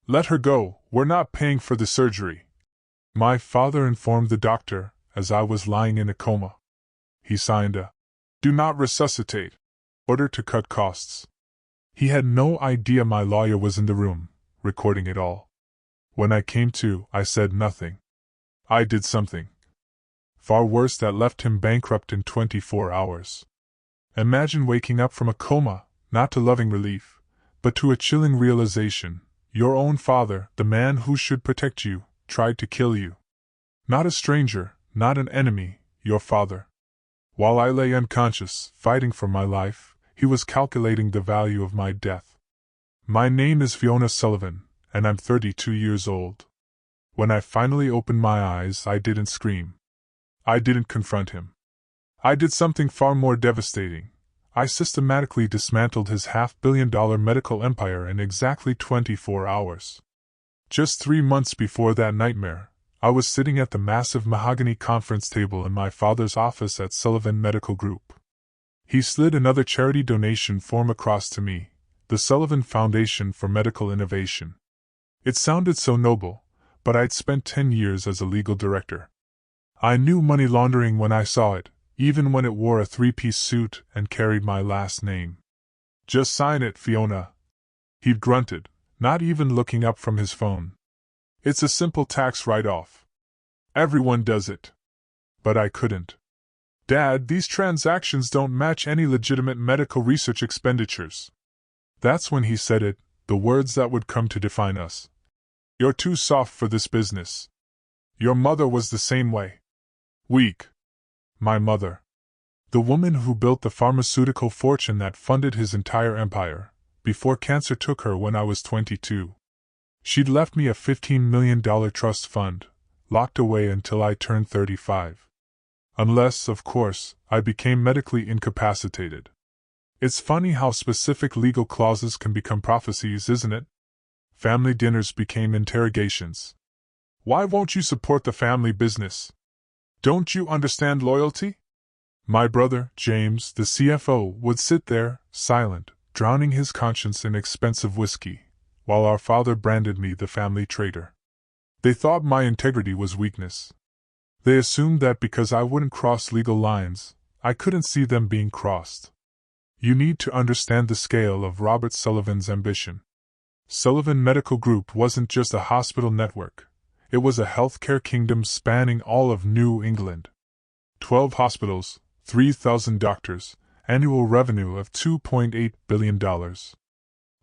Let her go, we're not paying for the surgery. My father informed the doctor as I was lying in a coma. He signed a "Do not resuscitate" order to cut costs. He had no idea my lawyer was in the room, recording it all. When I came to, I said nothing. I did something far worse that left him bankrupt in 24 hours. Imagine waking up from a coma, not to loving relief, but to a chilling realization. Your own father, the man who should protect you, tried to kill you. Not a stranger, not an enemy, your father. While I lay unconscious, fighting for my life, he was calculating the value of my death. My name is Fiona Sullivan, and I'm 32 years old. When I finally opened my eyes, I didn't scream. I didn't confront him. I did something far more devastating. I systematically dismantled his $500 million medical empire in exactly 24 hours. Just 3 months before that nightmare, I was sitting at the massive mahogany conference table in my father's office at Sullivan Medical Group. He slid another charity donation form across to me, the Sullivan Foundation for Medical Innovation. It sounded so noble, but I'd spent 10 years as a legal director. I knew money laundering when I saw it, even when it wore a 3-piece suit and carried my last name. Just sign it, Fiona. He'd grunted, not even looking up from his phone. It's a simple tax write-off. Everyone does it. But I couldn't. Dad, these transactions don't match any legitimate medical research expenditures. That's when he said it, the words that would come to define us. You're too soft for this business. Your mother was the same way. Weak. My mother. The woman who built the pharmaceutical fortune that funded his entire empire, before cancer took her when I was 22. She'd left me a $15 million trust fund, locked away until I turned 35. Unless, of course, I became medically incapacitated. It's funny how specific legal clauses can become prophecies, isn't it? Family dinners became interrogations. Why won't you support the family business? Don't you understand loyalty? My brother, James, the CFO, would sit there, silent, drowning his conscience in expensive whiskey, while our father branded me the family traitor. They thought my integrity was weakness. They assumed that because I wouldn't cross legal lines, I couldn't see them being crossed. You need to understand the scale of Robert Sullivan's ambition. Sullivan Medical Group wasn't just a hospital network. It was a healthcare kingdom spanning all of New England. 12 hospitals, 3,000 doctors, annual revenue of $2.8 billion.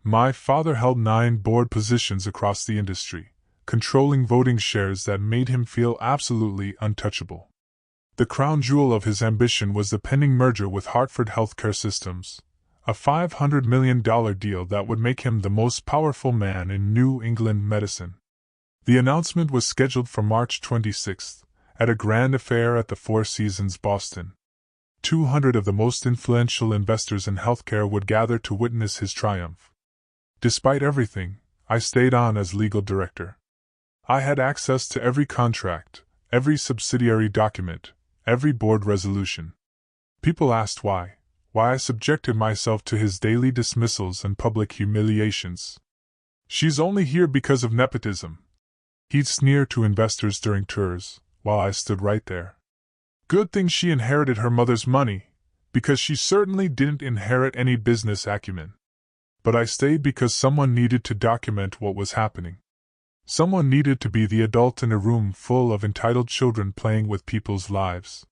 My father held 9 board positions across the industry, controlling voting shares that made him feel absolutely untouchable. The crown jewel of his ambition was the pending merger with Hartford Healthcare Systems, a $500 million deal that would make him the most powerful man in New England medicine. The announcement was scheduled for March 26, at a grand affair at the Four Seasons, Boston. 200 of the most influential investors in healthcare would gather to witness his triumph. Despite everything, I stayed on as legal director. I had access to every contract, every subsidiary document, every board resolution. People asked why I subjected myself to his daily dismissals and public humiliations. She's only here because of nepotism. He'd sneer to investors during tours, while I stood right there. Good thing she inherited her mother's money, because she certainly didn't inherit any business acumen. But I stayed because someone needed to document what was happening. Someone needed to be the adult in a room full of entitled children playing with people's lives.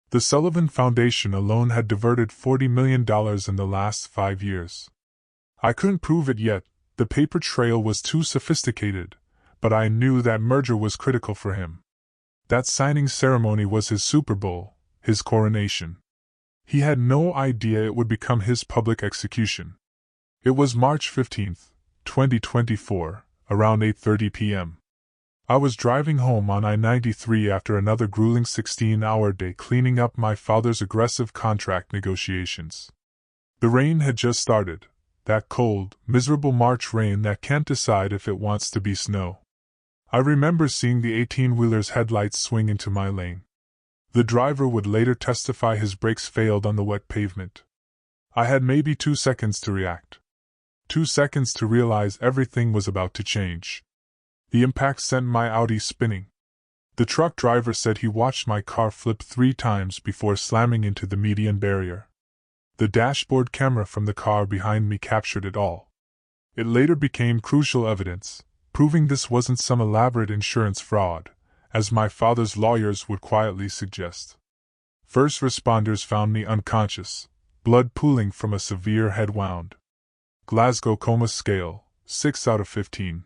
The Sullivan Foundation alone had diverted $40 million in the last 5 years. I couldn't prove it yet, the paper trail was too sophisticated, but I knew that merger was critical for him. That signing ceremony was his Super Bowl, his coronation. He had no idea it would become his public execution. It was March 15, 2024, around 8:30 p.m. I was driving home on I-93 after another grueling 16-hour day cleaning up my father's aggressive contract negotiations. The rain had just started, that cold, miserable March rain that can't decide if it wants to be snow. I remember seeing the 18-wheeler's headlights swing into my lane. The driver would later testify his brakes failed on the wet pavement. I had maybe 2 seconds to react. 2 seconds to realize everything was about to change. The impact sent my Audi spinning. The truck driver said he watched my car flip 3 times before slamming into the median barrier. The dashboard camera from the car behind me captured it all. It later became crucial evidence, proving this wasn't some elaborate insurance fraud, as my father's lawyers would quietly suggest. First responders found me unconscious, blood pooling from a severe head wound. Glasgow Coma Scale, 6 out of 15.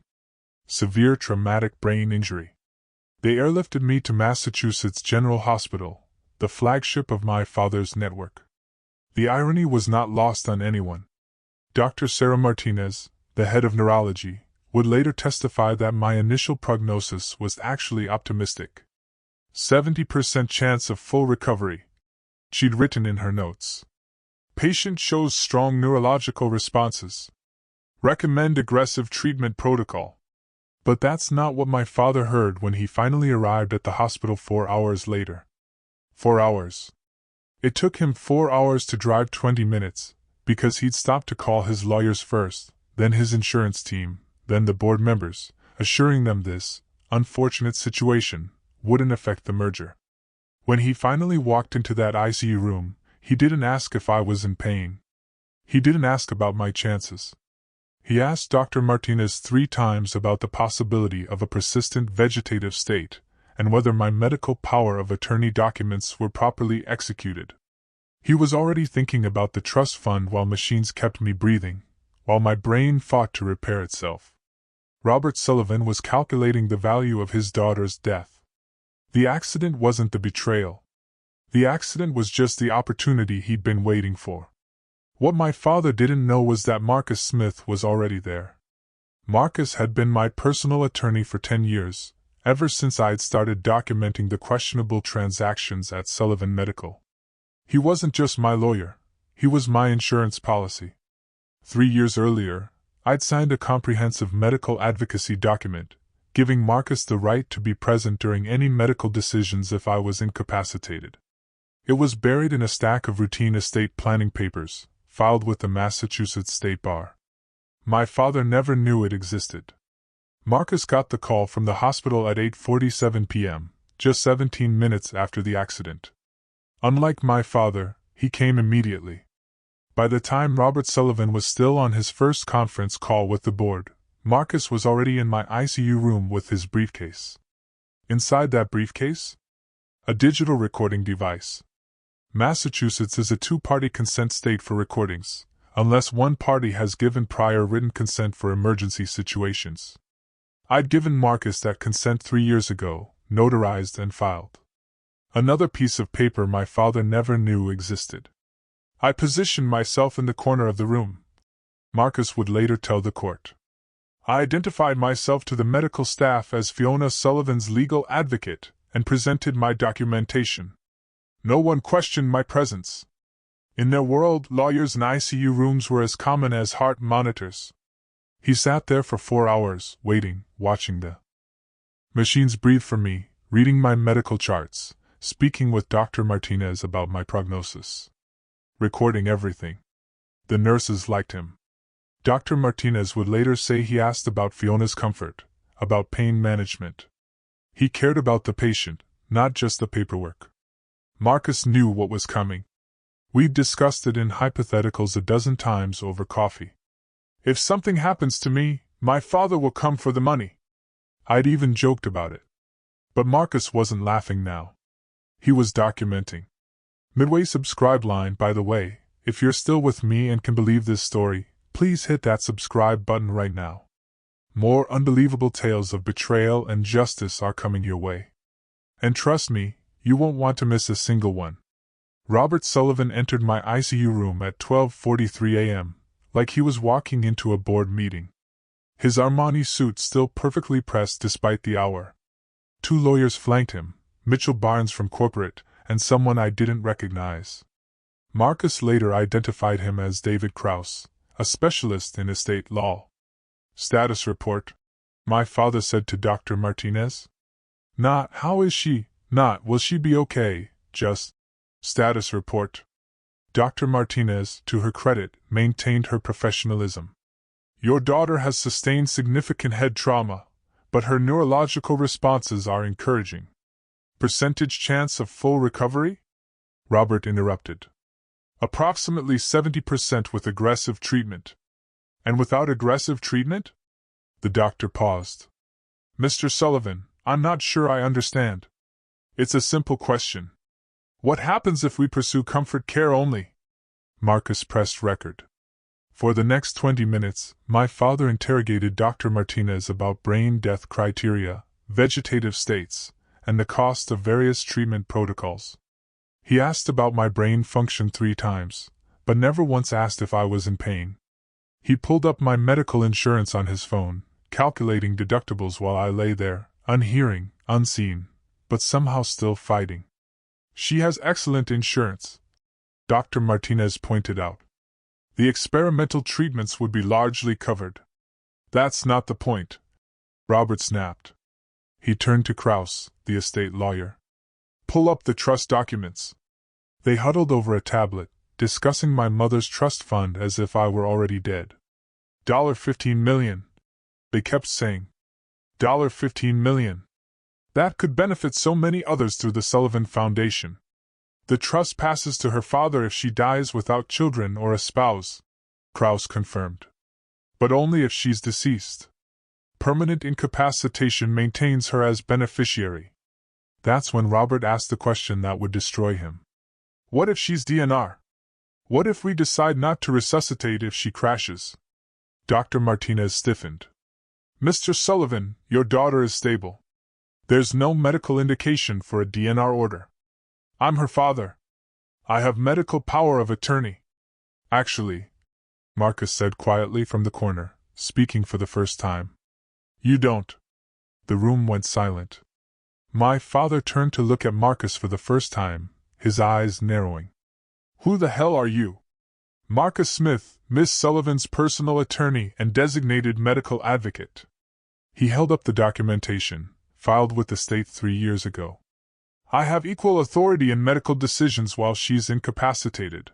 Severe traumatic brain injury. They airlifted me to Massachusetts General Hospital, the flagship of my father's network. The irony was not lost on anyone. Dr. Sarah Martinez, the head of neurology, would later testify that my initial prognosis was actually optimistic. 70% chance of full recovery, she'd written in her notes. Patient shows strong neurological responses. Recommend aggressive treatment protocol. But that's not what my father heard when he finally arrived at the hospital 4 hours later. 4 hours. It took him 4 hours to drive 20 minutes, because he'd stopped to call his lawyers first, then his insurance team, then the board members, assuring them this unfortunate situation wouldn't affect the merger. When he finally walked into that ICU room, he didn't ask if I was in pain. He didn't ask about my chances. He asked Dr. Martinez 3 times about the possibility of a persistent vegetative state, and whether my medical power of attorney documents were properly executed. He was already thinking about the trust fund while machines kept me breathing, while my brain fought to repair itself. Robert Sullivan was calculating the value of his daughter's death. The accident wasn't the betrayal. The accident was just the opportunity he'd been waiting for. What my father didn't know was that Marcus Smith was already there. Marcus had been my personal attorney for 10 years, ever since I'd started documenting the questionable transactions at Sullivan Medical. He wasn't just my lawyer, he was my insurance policy. 3 years earlier, I'd signed a comprehensive medical advocacy document, giving Marcus the right to be present during any medical decisions if I was incapacitated. It was buried in a stack of routine estate planning papers, filed with the Massachusetts State Bar. My father never knew it existed. Marcus got the call from the hospital at 8:47 p.m., just 17 minutes after the accident. Unlike my father, he came immediately. By the time Robert Sullivan was still on his first conference call with the board, Marcus was already in my ICU room with his briefcase. Inside that briefcase? A digital recording device. Massachusetts is a 2-party consent state for recordings, unless one party has given prior written consent for emergency situations. I'd given Marcus that consent 3 years ago, notarized and filed. Another piece of paper my father never knew existed. I positioned myself in the corner of the room. Marcus would later tell the court. I identified myself to the medical staff as Fiona Sullivan's legal advocate and presented my documentation. No one questioned my presence. In their world, lawyers in ICU rooms were as common as heart monitors. He sat there for 4 hours, waiting, watching the machines breathe for me, reading my medical charts, speaking with Dr. Martinez about my prognosis. Recording everything. The nurses liked him. Dr. Martinez would later say he asked about Fiona's comfort, about pain management. He cared about the patient, not just the paperwork. Marcus knew what was coming. We'd discussed it in hypotheticals a dozen times over coffee. If something happens to me, my father will come for the money. I'd even joked about it. But Marcus wasn't laughing now. He was documenting. Midway subscribe line, by the way, if you're still with me and can believe this story, please hit that subscribe button right now. More unbelievable tales of betrayal and justice are coming your way. And trust me, you won't want to miss a single one. Robert Sullivan entered my ICU room at 12:43 a.m., like he was walking into a board meeting. His Armani suit still perfectly pressed despite the hour. 2 lawyers flanked him, Mitchell Barnes from corporate, and someone I didn't recognize. Marcus later identified him as David Krause, a specialist in estate law. Status report. My father said to Dr. Martinez. Not, how is she? Not, will she be okay? Just, status report. Dr. Martinez, to her credit, maintained her professionalism. your daughter has sustained significant head trauma, but her neurological responses are encouraging. Percentage chance of full recovery? Robert interrupted. Approximately 70% with aggressive treatment. And without aggressive treatment? The doctor paused. Mr. Sullivan, I'm not sure I understand. It's a simple question. What happens if we pursue comfort care only? Marcus pressed record. For the next 20 minutes, my father interrogated Dr. Martinez about brain death criteria, vegetative states, and the cost of various treatment protocols. He asked about my brain function 3 times, but never once asked if I was in pain. He pulled up my medical insurance on his phone, calculating deductibles while I lay there, unhearing, unseen, but somehow still fighting. She has excellent insurance, Dr. Martinez pointed out. The experimental treatments would be largely covered. That's not the point, Robert snapped. He turned to Krause, the estate lawyer. Pull up the trust documents. They huddled over a tablet, discussing my mother's trust fund as if I were already dead. $15 million. They kept saying. $15 million. That could benefit so many others through the Sullivan Foundation. The trust passes to her father if she dies without children or a spouse, Krause confirmed. But only if she's deceased. Permanent incapacitation maintains her as beneficiary. That's when Robert asked the question that would destroy him. What if she's DNR? What if we decide not to resuscitate if she crashes? Dr. Martinez stiffened. Mr. Sullivan, your daughter is stable. There's no medical indication for a DNR order. I'm her father. I have medical power of attorney. Actually, Marcus said quietly from the corner, speaking for the first time. You don't. The room went silent. My father turned to look at Marcus for the first time, his eyes narrowing. Who the hell are you? Marcus Smith, Miss Sullivan's personal attorney and designated medical advocate. He held up the documentation, filed with the state 3 years ago. I have equal authority in medical decisions while she's incapacitated.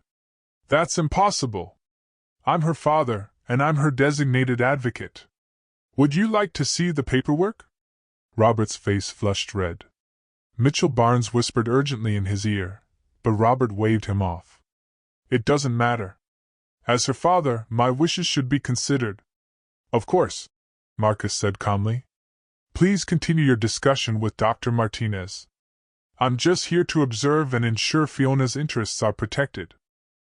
That's impossible. I'm her father, and I'm her designated advocate. Would you like to see the paperwork? Robert's face flushed red. Mitchell Barnes whispered urgently in his ear, but Robert waved him off. It doesn't matter. As her father, my wishes should be considered. Of course, Marcus said calmly. Please continue your discussion with Dr. Martinez. I'm just here to observe and ensure Fiona's interests are protected.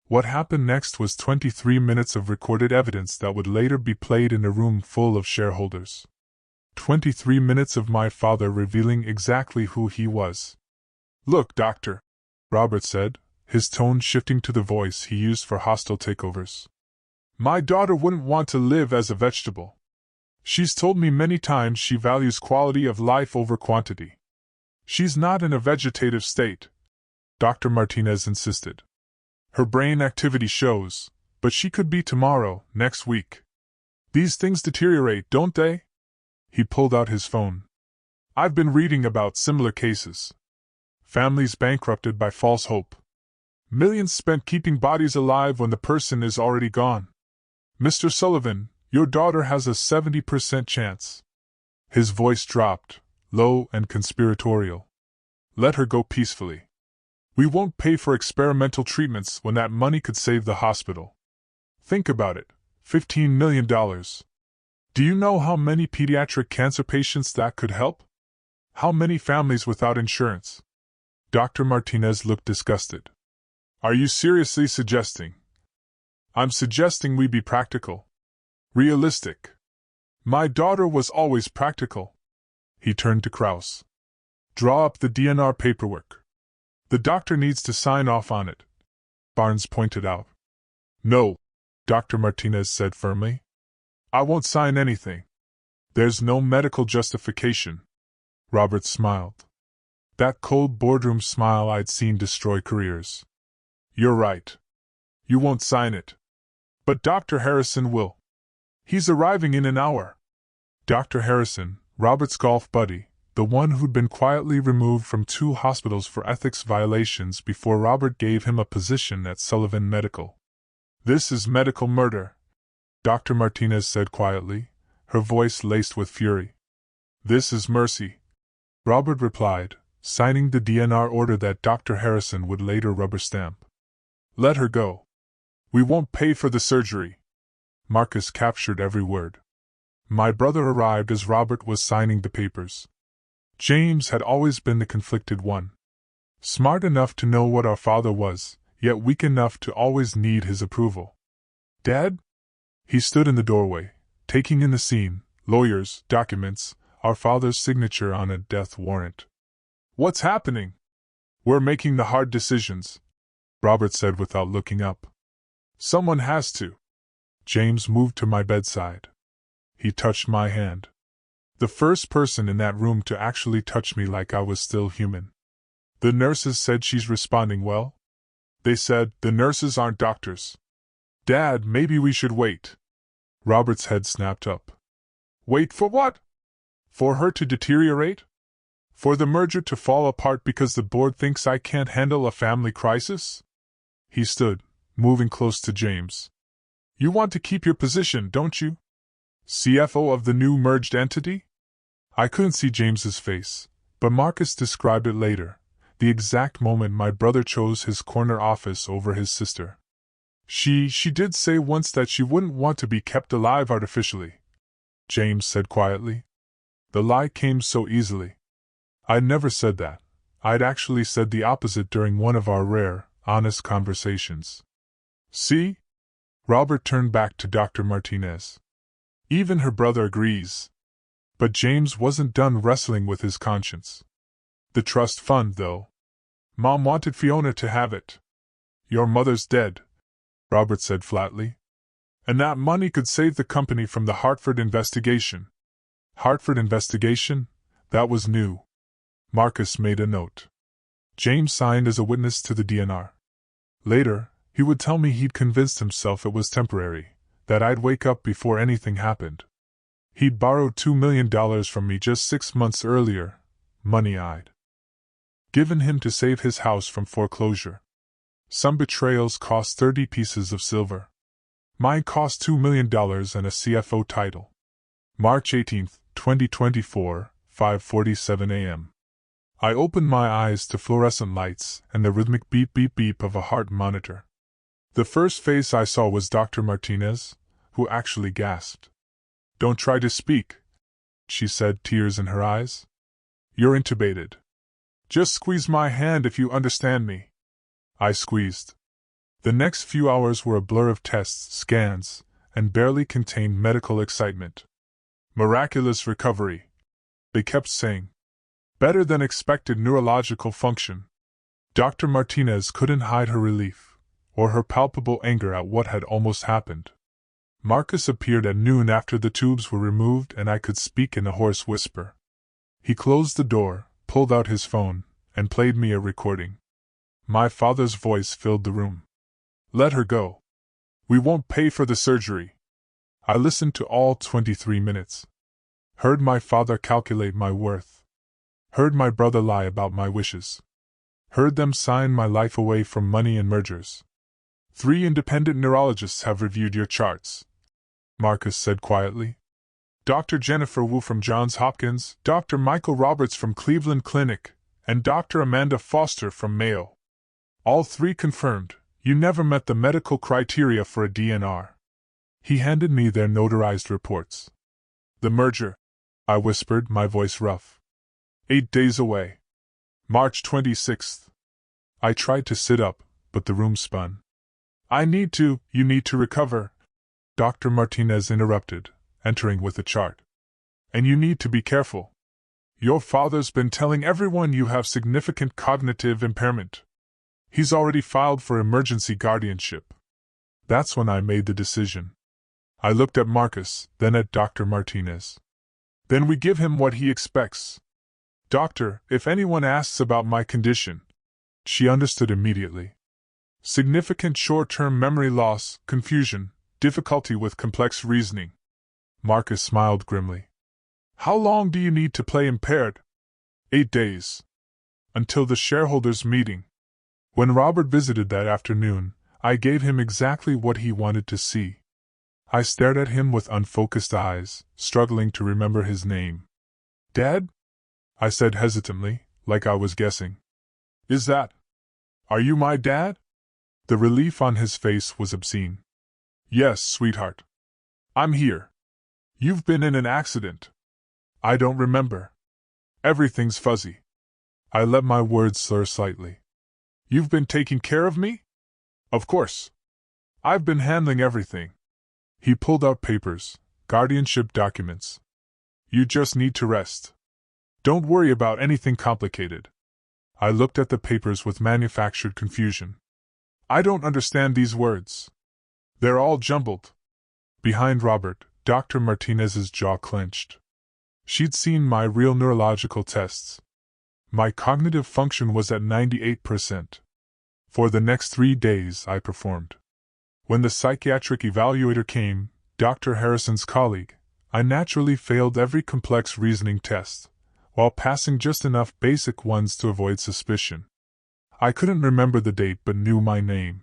What happened next was 23 minutes of recorded evidence that would later be played in a room full of shareholders. 23 minutes of my father revealing exactly who he was. Look, Doctor, Robert said, his tone shifting to the voice he used for hostile takeovers. My daughter wouldn't want to live as a vegetable. She's told me many times she values quality of life over quantity. She's not in a vegetative state, Dr. Martinez insisted. Her brain activity shows, but she could be tomorrow, next week. These things deteriorate, don't they? He pulled out his phone. I've been reading about similar cases. Families bankrupted by false hope. Millions spent keeping bodies alive when the person is already gone. Mr. Sullivan, your daughter has a 70% chance. His voice dropped, low and conspiratorial. Let her go peacefully. We won't pay for experimental treatments when that money could save the hospital. Think about it, $15 million. Do you know how many pediatric cancer patients that could help? How many families without insurance? Dr. Martinez looked disgusted. Are you seriously suggesting? I'm suggesting we be practical. Realistic. My daughter was always practical. He turned to Krause. Draw up the DNR paperwork. The doctor needs to sign off on it, Barnes pointed out. No, Dr. Martinez said firmly. I won't sign anything. There's no medical justification. Robert smiled. That cold boardroom smile I'd seen destroy careers. You're right. You won't sign it. But Dr. Harrison will. He's arriving in an hour. Dr. Harrison, Robert's golf buddy, the one who'd been quietly removed from 2 hospitals for ethics violations before Robert gave him a position at Sullivan Medical. This is medical murder, Dr. Martinez said quietly, her voice laced with fury. This is mercy, Robert replied, signing the DNR order that Dr. Harrison would later rubber stamp. Let her go. We won't pay for the surgery. Marcus captured every word. My brother arrived as Robert was signing the papers. James had always been the conflicted one. Smart enough to know what our father was, yet weak enough to always need his approval. Dad? He stood in the doorway, taking in the scene, lawyers, documents, our father's signature on a death warrant. What's happening? We're making the hard decisions, Robert said without looking up. Someone has to. James moved to my bedside. He touched my hand. The first person in that room to actually touch me like I was still human. The nurses said she's responding well. They said, the nurses aren't doctors. Dad, maybe we should wait. Robert's head snapped up. Wait for what? For her to deteriorate? For the merger to fall apart because the board thinks I can't handle a family crisis? He stood, moving close to James. You want to keep your position, don't you? CFO of the new merged entity? I couldn't see James's face, but Marcus described it later, the exact moment my brother chose his corner office over his sister. She did say once that she wouldn't want to be kept alive artificially, James said quietly. The lie came so easily. I'd never said that. I'd actually said the opposite during one of our rare, honest conversations. See? Robert turned back to Dr. Martinez. Even her brother agrees. But James wasn't done wrestling with his conscience. The trust fund, though. Mom wanted Fiona to have it. Your mother's dead, Robert said flatly. And that money could save the company from the Hartford investigation. Hartford investigation? That was new. Marcus made a note. James signed as a witness to the DNR. Later, he would tell me he'd convinced himself it was temporary, that I'd wake up before anything happened. He'd borrowed $2 million from me just 6 months earlier, money I'd given him to save his house from foreclosure. Some betrayals cost 30 pieces of silver. Mine cost $2 million and a CFO title. March 18, 2024, 5:47 a.m. I opened my eyes to fluorescent lights and the rhythmic beep-beep-beep of a heart monitor. The first face I saw was Dr. Martinez, who actually gasped. Don't try to speak, she said, tears in her eyes. You're intubated. Just squeeze my hand if you understand me. I squeezed. The next few hours were a blur of tests, scans, and barely contained medical excitement. Miraculous recovery, they kept saying. Better than expected neurological function. Dr. Martinez couldn't hide her relief, or her palpable anger at what had almost happened. Marcus appeared at noon after the tubes were removed and I could speak in a hoarse whisper. He closed the door, pulled out his phone, and played me a recording. My father's voice filled the room. Let her go. We won't pay for the surgery. I listened to all 23 minutes. Heard my father calculate my worth. Heard my brother lie about my wishes. Heard them sign my life away from money and mergers. 3 independent neurologists have reviewed your charts, Marcus said quietly. Dr. Jennifer Wu from Johns Hopkins, Dr. Michael Roberts from Cleveland Clinic, and Dr. Amanda Foster from Mayo. All 3 confirmed, you never met the medical criteria for a DNR. He handed me their notarized reports. The merger, I whispered, my voice rough. 8 days away. March 26th. I tried to sit up, but the room spun. You need to recover, Dr. Martinez interrupted, entering with a chart. And you need to be careful. Your father's been telling everyone you have significant cognitive impairment. He's already filed for emergency guardianship. That's when I made the decision. I looked at Marcus, then at Dr. Martinez. Then we give him what he expects. Doctor, if anyone asks about my condition. She understood immediately. Significant short-term memory loss, confusion, difficulty with complex reasoning. Marcus smiled grimly. How long do you need to play impaired? 8 days. Until the shareholders' meeting. When Robert visited that afternoon, I gave him exactly what he wanted to see. I stared at him with unfocused eyes, struggling to remember his name. Dad? I said hesitantly, like I was guessing. Is that? Are you my dad? The relief on his face was obscene. Yes, sweetheart. I'm here. You've been in an accident. I don't remember. Everything's fuzzy. I let my words slur slightly. You've been taking care of me? Of course. I've been handling everything. He pulled out papers, guardianship documents. You just need to rest. Don't worry about anything complicated. I looked at the papers with manufactured confusion. I don't understand these words. They're all jumbled. Behind Robert, Dr. Martinez's jaw clenched. She'd seen my real neurological tests. My cognitive function was at 98%. For the next 3 days I performed. When the psychiatric evaluator came, Dr. Harrison's colleague, I naturally failed every complex reasoning test, while passing just enough basic ones to avoid suspicion. I couldn't remember the date but knew my name.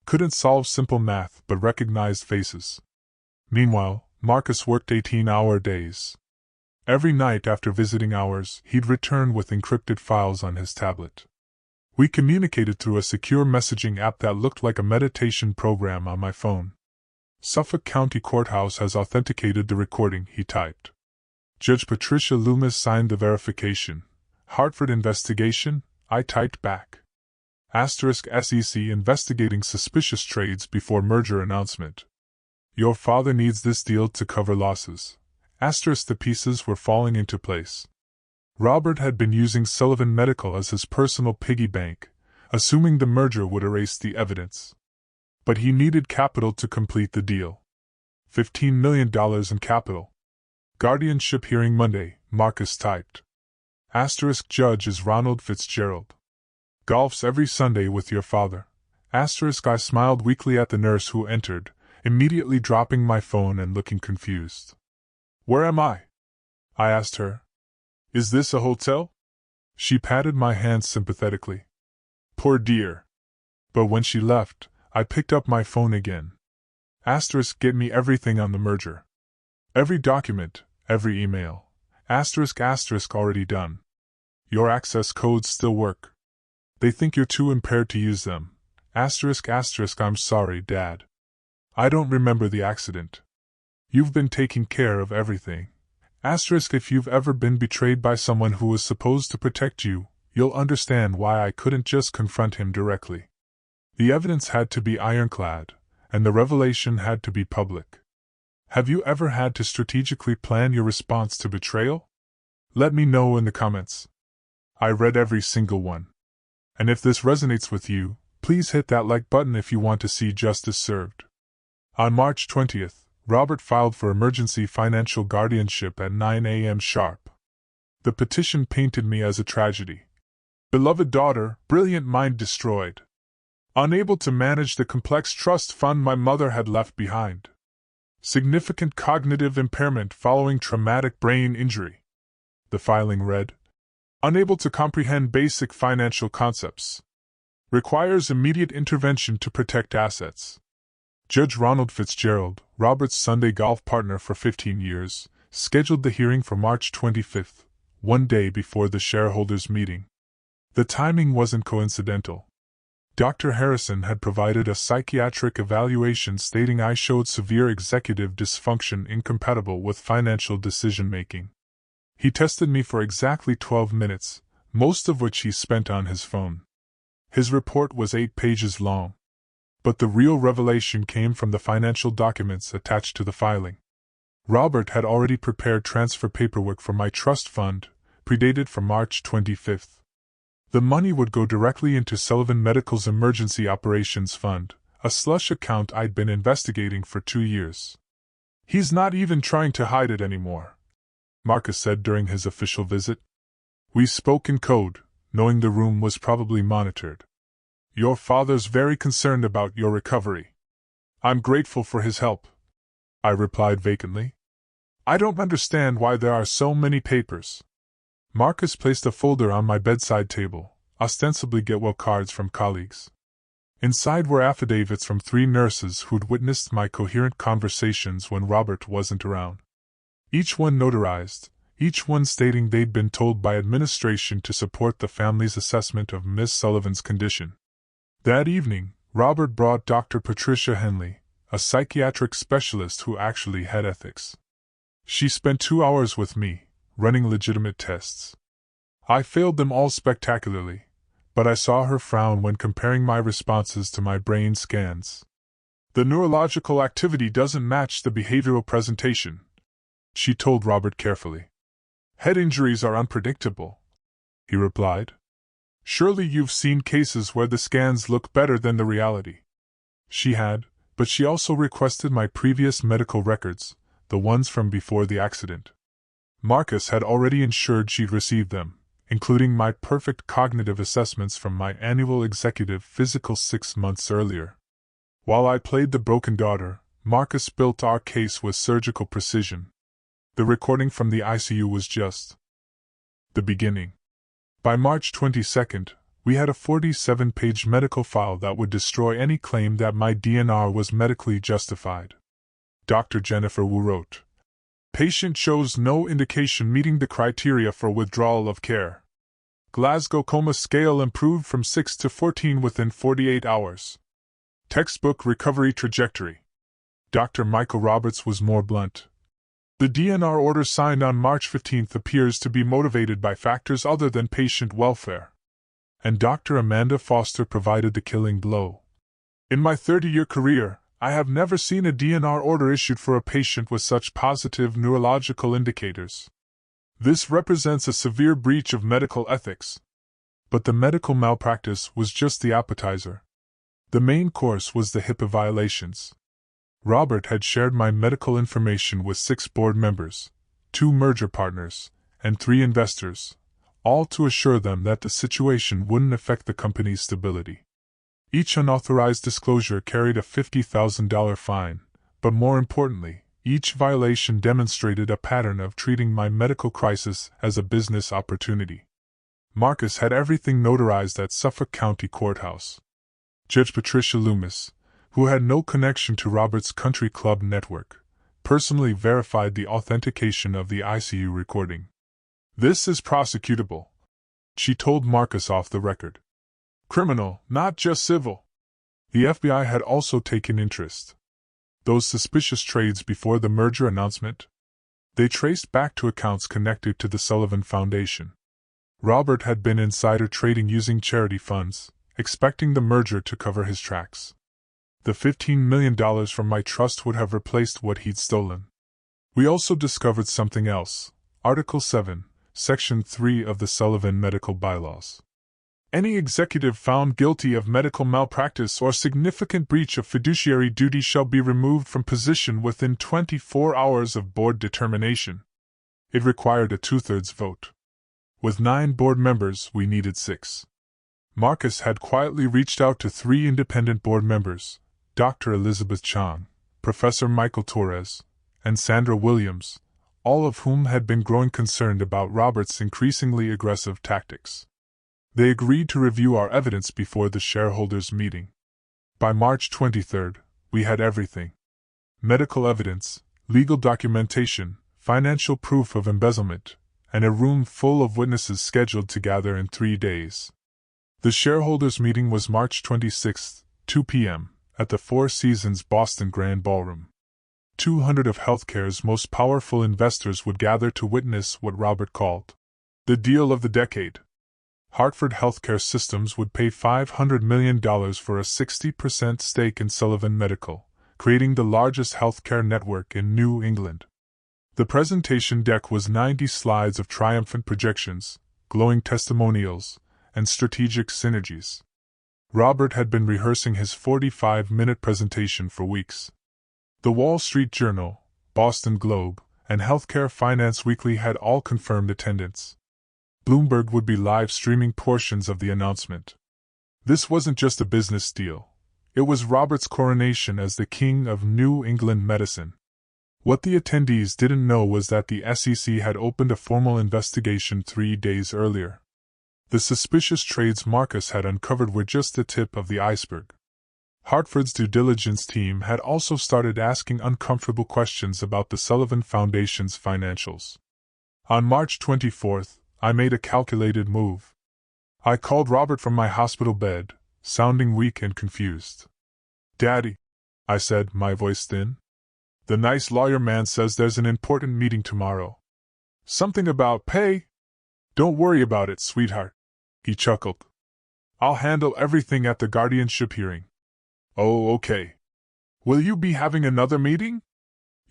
Couldn't solve simple math but recognized faces. Meanwhile, Marcus worked 18-hour days. Every night after visiting hours, he'd return with encrypted files on his tablet. We communicated through a secure messaging app that looked like a meditation program on my phone. Suffolk County Courthouse has authenticated the recording, he typed. Judge Patricia Loomis signed the verification. Hartford investigation, I typed back. *SEC investigating suspicious trades before merger announcement. Your father needs this deal to cover losses. The pieces were falling into place. Robert had been using Sullivan Medical as his personal piggy bank, assuming the merger would erase the evidence. But he needed capital to complete the deal. $15 million in capital. Guardianship hearing Monday, Marcus typed. Judge is Ronald Fitzgerald. Golfs every Sunday with your father. I smiled weakly at the nurse who entered, immediately dropping my phone and looking confused. Where am I? I asked her. Is this a hotel? She patted my hand sympathetically. Poor dear. But when she left, I picked up my phone again. Get me everything on the merger. Every document, every email. Already done. Your access codes still work. They think you're too impaired to use them. I'm sorry, Dad. I don't remember the accident. You've been taking care of everything. If you've ever been betrayed by someone who was supposed to protect you, you'll understand why I couldn't just confront him directly. The evidence had to be ironclad, and the revelation had to be public. Have you ever had to strategically plan your response to betrayal? Let me know in the comments. I read every single one. And if this resonates with you, please hit that like button if you want to see justice served. On March 20th, Robert filed for emergency financial guardianship at 9 a.m. sharp. The petition painted me as a tragedy. Beloved daughter, brilliant mind destroyed. Unable to manage the complex trust fund my mother had left behind. Significant cognitive impairment following traumatic brain injury. The filing read, unable to comprehend basic financial concepts. Requires immediate intervention to protect assets. Judge Ronald Fitzgerald, Robert's Sunday golf partner for 15 years, scheduled the hearing for March 25th, one day before the shareholders' meeting. The timing wasn't coincidental. Dr. Harrison had provided a psychiatric evaluation stating I showed severe executive dysfunction incompatible with financial decision-making. He tested me for exactly 12 minutes, most of which he spent on his phone. His report was 8 pages long. But the real revelation came from the financial documents attached to the filing. Robert had already prepared transfer paperwork for my trust fund, predated from March 25th. The money would go directly into Sullivan Medical's Emergency Operations Fund, a slush account I'd been investigating for 2 years. He's not even trying to hide it anymore, Marcus said during his official visit. We spoke in code, knowing the room was probably monitored. Your father's very concerned about your recovery. I'm grateful for his help, I replied vacantly. I don't understand why there are so many papers. Marcus placed a folder on my bedside table, ostensibly get-well cards from colleagues. Inside were affidavits from 3 nurses who'd witnessed my coherent conversations when Robert wasn't around. Each one notarized, each one stating they'd been told by administration to support the family's assessment of Miss Sullivan's condition. That evening, Robert brought Dr. Patricia Henley, a psychiatric specialist who actually had ethics. She spent 2 hours with me, running legitimate tests. I failed them all spectacularly, but I saw her frown when comparing my responses to my brain scans. The neurological activity doesn't match the behavioral presentation, she told Robert carefully. Head injuries are unpredictable, he replied. Surely you've seen cases where the scans look better than the reality. She had, but she also requested my previous medical records, the ones from before the accident. Marcus had already ensured she'd received them, including my perfect cognitive assessments from my annual executive physical 6 months earlier. While I played the broken daughter, Marcus built our case with surgical precision. The recording from the ICU was just the beginning. By March 22nd, we had a 47-page medical file that would destroy any claim that my DNR was medically justified. Dr. Jennifer Wu wrote, "Patient shows no indication meeting the criteria for withdrawal of care. Glasgow Coma Scale improved from 6 to 14 within 48 hours. Textbook recovery trajectory." Dr. Michael Roberts was more blunt. "The DNR order signed on March 15 appears to be motivated by factors other than patient welfare." And Dr. Amanda Foster provided the killing blow. "In my 30-year career, I have never seen a DNR order issued for a patient with such positive neurological indicators. This represents a severe breach of medical ethics." But the medical malpractice was just the appetizer. The main course was the HIPAA violations. Robert had shared my medical information with 6 board members, 2 merger partners, and 3 investors, all to assure them that the situation wouldn't affect the company's stability. Each unauthorized disclosure carried a $50,000 fine, but more importantly, each violation demonstrated a pattern of treating my medical crisis as a business opportunity. Marcus had everything notarized at Suffolk County Courthouse. Judge Patricia Loomis, who had no connection to Robert's country club network, personally verified the authentication of the ICU recording. "This is prosecutable," she told Marcus off the record. "Criminal, not just civil." The FBI had also taken interest. Those suspicious trades before the merger announcement? They traced back to accounts connected to the Sullivan Foundation. Robert had been insider trading using charity funds, expecting the merger to cover his tracks. The $15 million from my trust would have replaced what he'd stolen. We also discovered something else. Article 7, Section 3 of the Sullivan Medical Bylaws. Any executive found guilty of medical malpractice or significant breach of fiduciary duty shall be removed from position within 24 hours of board determination. It required a 2/3 vote. With 9 board members, we needed 6. Marcus had quietly reached out to 3 independent board members, Dr. Elizabeth Chang, Professor Michael Torres, and Sandra Williams, all of whom had been growing concerned about Robert's increasingly aggressive tactics. They agreed to review our evidence before the shareholders' meeting. By March 23, we had everything: medical evidence, legal documentation, financial proof of embezzlement, and a room full of witnesses scheduled to gather in 3 days. The shareholders' meeting was March 26, 2 p.m., at the Four Seasons Boston Grand Ballroom. 200 of healthcare's most powerful investors would gather to witness what Robert called the deal of the decade. Hartford Healthcare Systems would pay $500 million for a 60% stake in Sullivan Medical, creating the largest healthcare network in New England. The presentation deck was 90 slides of triumphant projections, glowing testimonials, and strategic synergies. Robert had been rehearsing his 45-minute presentation for weeks. The Wall Street Journal, Boston Globe, and Healthcare Finance Weekly had all confirmed attendance. Bloomberg would be live streaming portions of the announcement. This wasn't just a business deal. It was Robert's coronation as the King of New England medicine. What the attendees didn't know was that the SEC had opened a formal investigation 3 days earlier. The suspicious trades Marcus had uncovered were just the tip of the iceberg. Hartford's due diligence team had also started asking uncomfortable questions about the Sullivan Foundation's financials. On March 24th, I made a calculated move. I called Robert from my hospital bed, sounding weak and confused. "Daddy," I said, my voice thin. "The nice lawyer man says there's an important meeting tomorrow. Something about pay?" "Don't worry about it, sweetheart," he chuckled. "I'll handle everything at the guardianship hearing." "Oh, okay. Will you be having another meeting?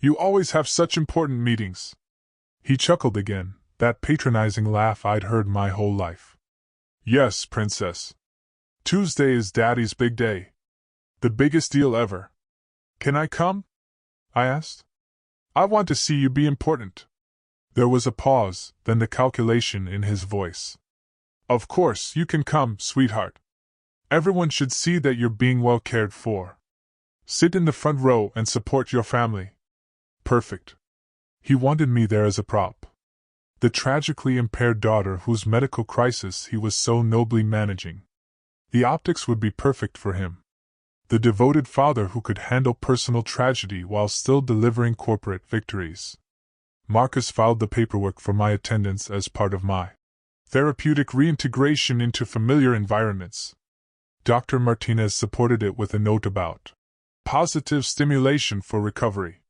You always have such important meetings." He chuckled again, that patronizing laugh I'd heard my whole life. "Yes, princess. Tuesday is Daddy's big day. The biggest deal ever." "Can I come?" I asked. "I want to see you be important." There was a pause, then the calculation in his voice. "Of course, you can come, sweetheart. Everyone should see that you're being well cared for. Sit in the front row and support your family." Perfect. He wanted me there as a prop. The tragically impaired daughter whose medical crisis he was so nobly managing. The optics would be perfect for him. The devoted father who could handle personal tragedy while still delivering corporate victories. Marcus filed the paperwork for my attendance as part of my therapeutic reintegration into familiar environments. Dr. Martinez supported it with a note about positive stimulation for recovery.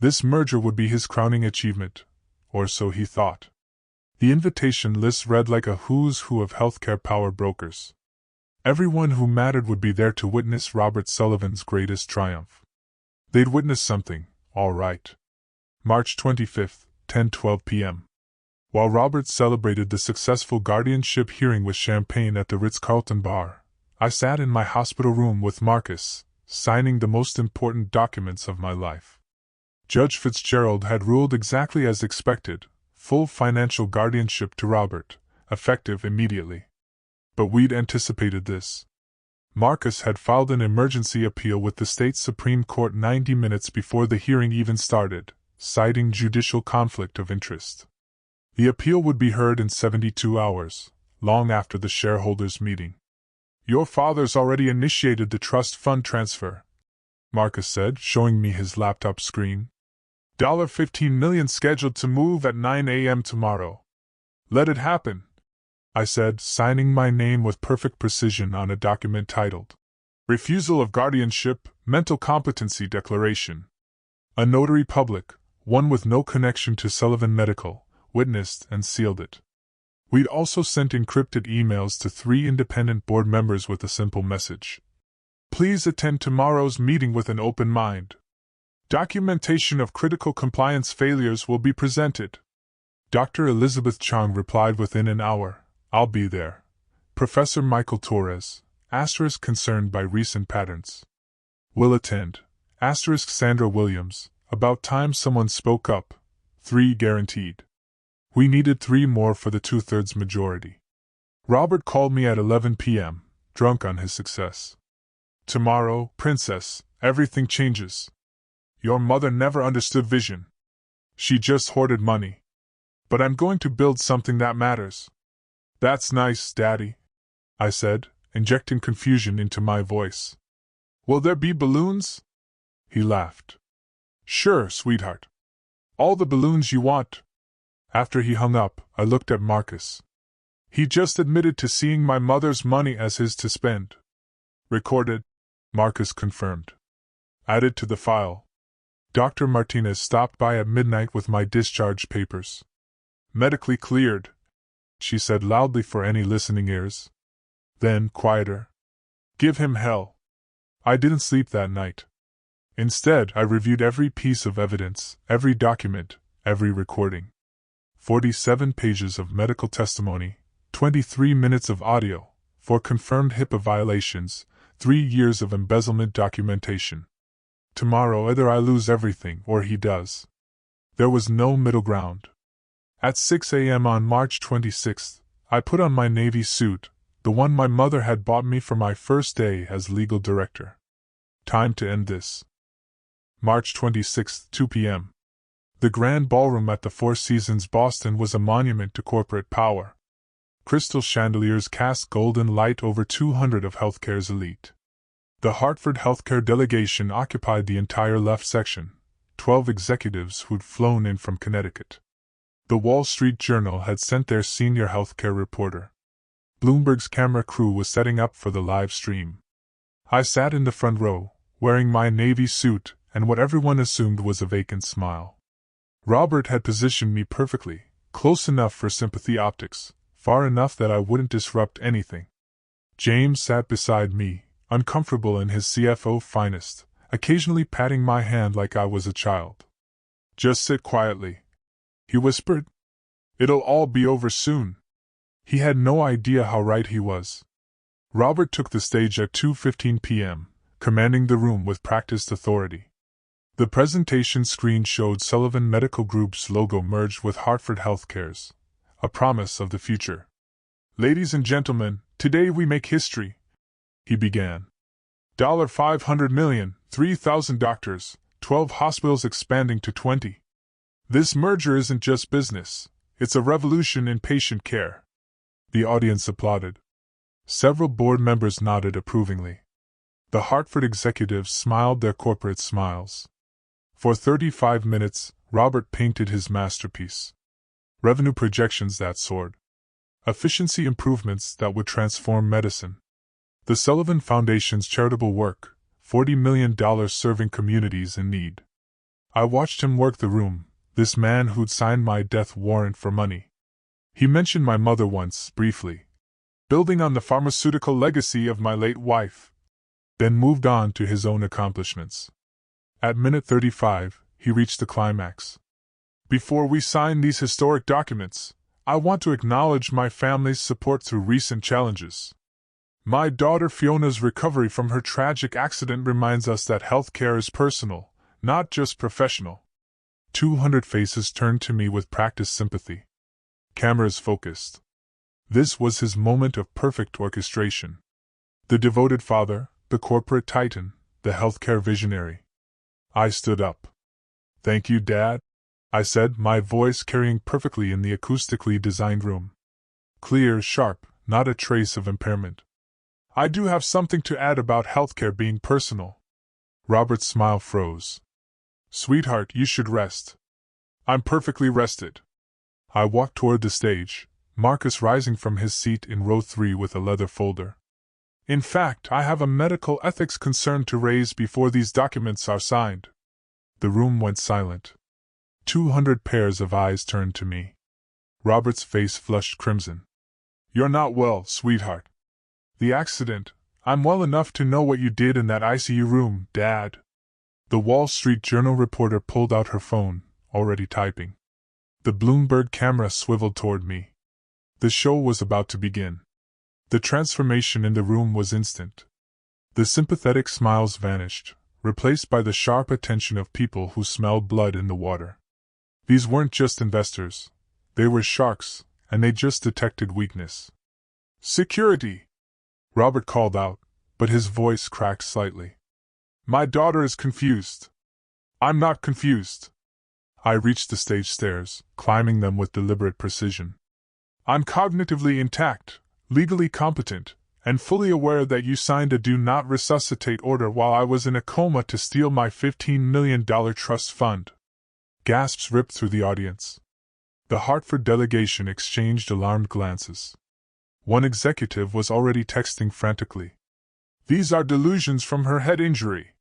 This merger would be his crowning achievement, or so he thought. The invitation list read like a who's who of healthcare power brokers. Everyone who mattered would be there to witness Robert Sullivan's greatest triumph. They'd witness something, all right. March 25th, 10:12 p.m. While Robert celebrated the successful guardianship hearing with champagne at the Ritz-Carlton bar, I sat in my hospital room with Marcus, signing the most important documents of my life. Judge Fitzgerald had ruled exactly as expected, full financial guardianship to Robert, effective immediately. But we'd anticipated this. Marcus had filed an emergency appeal with the state Supreme Court 90 minutes before the hearing even started, citing judicial conflict of interest. The appeal would be heard in 72 hours, long after the shareholders' meeting. "Your father's already initiated the trust fund transfer," Marcus said, showing me his laptop screen. $15 million scheduled to move at 9 a.m. tomorrow. "Let it happen," I said, signing my name with perfect precision on a document titled Refusal of Guardianship, Mental Competency Declaration. A notary public, one with no connection to Sullivan Medical, witnessed and sealed it. We'd also sent encrypted emails to 3 independent board members with a simple message. "Please attend tomorrow's meeting with an open mind. Documentation of critical compliance failures will be presented." Dr. Elizabeth Chang replied within an hour, "I'll be there. Professor Michael Torres, concerned by recent patterns. Will attend. Sandra Williams, about time someone spoke up. 3 guaranteed." We needed 3 more for the 2/3 majority. Robert called me at 11 p.m., drunk on his success. "Tomorrow, princess, everything changes. Your mother never understood vision. She just hoarded money. But I'm going to build something that matters." "That's nice, Daddy," I said, injecting confusion into my voice. "Will there be balloons?" He laughed. "Sure, sweetheart. All the balloons you want." After he hung up, I looked at Marcus. He just admitted to seeing my mother's money as his to spend. "Recorded," Marcus confirmed. "Added to the file." Dr. Martinez stopped by at midnight with my discharge papers. "Medically cleared," she said loudly for any listening ears. Then, quieter, "Give him hell." I didn't sleep that night. Instead, I reviewed every piece of evidence, every document, every recording. 47 pages of medical testimony, 23 minutes of audio, 4 confirmed HIPAA violations, 3 years of embezzlement documentation. Tomorrow either I lose everything or he does. There was no middle ground. At 6 a.m. on March 26th, I put on my Navy suit, the one my mother had bought me for my first day as legal director. Time to end this. March 26th, 2 p.m. The Grand Ballroom at the Four Seasons Boston was a monument to corporate power. Crystal chandeliers cast golden light over 200 of healthcare's elite. The Hartford healthcare delegation occupied the entire left section, 12 executives who'd flown in from Connecticut. The Wall Street Journal had sent their senior healthcare reporter. Bloomberg's camera crew was setting up for the live stream. I sat in the front row, wearing my navy suit and what everyone assumed was a vacant smile. Robert had positioned me perfectly, close enough for sympathy optics, far enough that I wouldn't disrupt anything. James sat beside me, uncomfortable in his CFO finest, occasionally patting my hand like I was a child. "Just sit quietly," he whispered. "It'll all be over soon." He had no idea how right he was. Robert took the stage at 2:15 p.m., commanding the room with practiced authority. The presentation screen showed Sullivan Medical Group's logo merged with Hartford Healthcare's, a promise of the future. "Ladies and gentlemen, today we make history," he began. $500 million, 3,000 doctors, 12 hospitals expanding to 20. This merger isn't just business, it's a revolution in patient care. The audience applauded. Several board members nodded approvingly. The Hartford executives smiled their corporate smiles. For 35 minutes, Robert painted his masterpiece. Revenue projections that soared. Efficiency improvements that would transform medicine. The Sullivan Foundation's charitable work, $40 million serving communities in need. I watched him work the room, this man who'd signed my death warrant for money. He mentioned my mother once, briefly, building on the pharmaceutical legacy of my late wife, then moved on to his own accomplishments. At minute 35, he reached the climax. "Before we sign these historic documents, I want to acknowledge my family's support through recent challenges. My daughter Fiona's recovery from her tragic accident reminds us that healthcare is personal, not just professional." 200 faces turned to me with practiced sympathy. Cameras focused. This was his moment of perfect orchestration. The devoted father, the corporate titan, the healthcare visionary. I stood up. "Thank you, Dad," I said, my voice carrying perfectly in the acoustically designed room. Clear, sharp, not a trace of impairment. "I do have something to add about healthcare being personal." Robert's smile froze. "Sweetheart, you should rest." "I'm perfectly rested." I walked toward the stage, Marcus rising from his seat in row 3 with a leather folder. "In fact, I have a medical ethics concern to raise before these documents are signed." The room went silent. 200 pairs of eyes turned to me. Robert's face flushed crimson. "You're not well, sweetheart." "The accident. I'm well enough to know what you did in that ICU room, Dad." The Wall Street Journal reporter pulled out her phone, already typing. The Bloomberg camera swiveled toward me. The show was about to begin. The transformation in the room was instant. The sympathetic smiles vanished, replaced by the sharp attention of people who smelled blood in the water. These weren't just investors. They were sharks, and they just detected weakness. "Security!" Robert called out, but his voice cracked slightly. "My daughter is confused." "I'm not confused." I reached the stage stairs, climbing them with deliberate precision. "I'm cognitively intact, legally competent, and fully aware that you signed a do not resuscitate order while I was in a coma to steal my $15 million trust fund." Gasps ripped through the audience. The Hartford delegation exchanged alarmed glances. One executive was already texting frantically. "These are delusions from her head injury."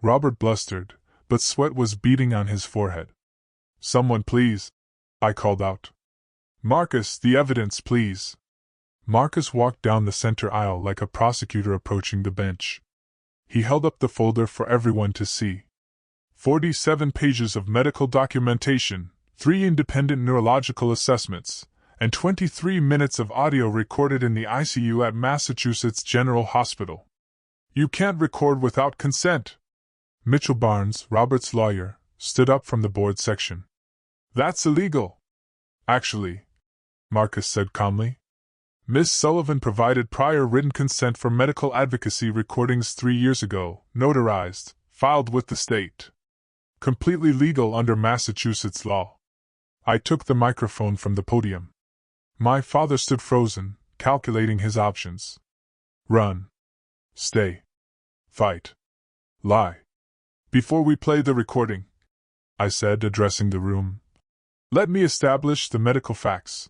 Robert blustered, but sweat was beading on his forehead. "Someone please," I called out. "Marcus, the evidence, please." Marcus walked down the center aisle like a prosecutor approaching the bench. He held up the folder for everyone to see. 47 pages of medical documentation, 3 independent neurological assessments, and 23 minutes of audio recorded in the ICU at Massachusetts General Hospital. "You can't record without consent." Mitchell Barnes, Robert's lawyer, stood up from the board section. "That's illegal." "Actually," Marcus said calmly, "Miss Sullivan provided prior written consent for medical advocacy recordings 3 years ago, notarized, filed with the state. Completely legal under Massachusetts law." I took the microphone from the podium. My father stood frozen, calculating his options. Run. Stay. Fight. Lie. Before we play the recording, I said, addressing the room, let me establish the medical facts.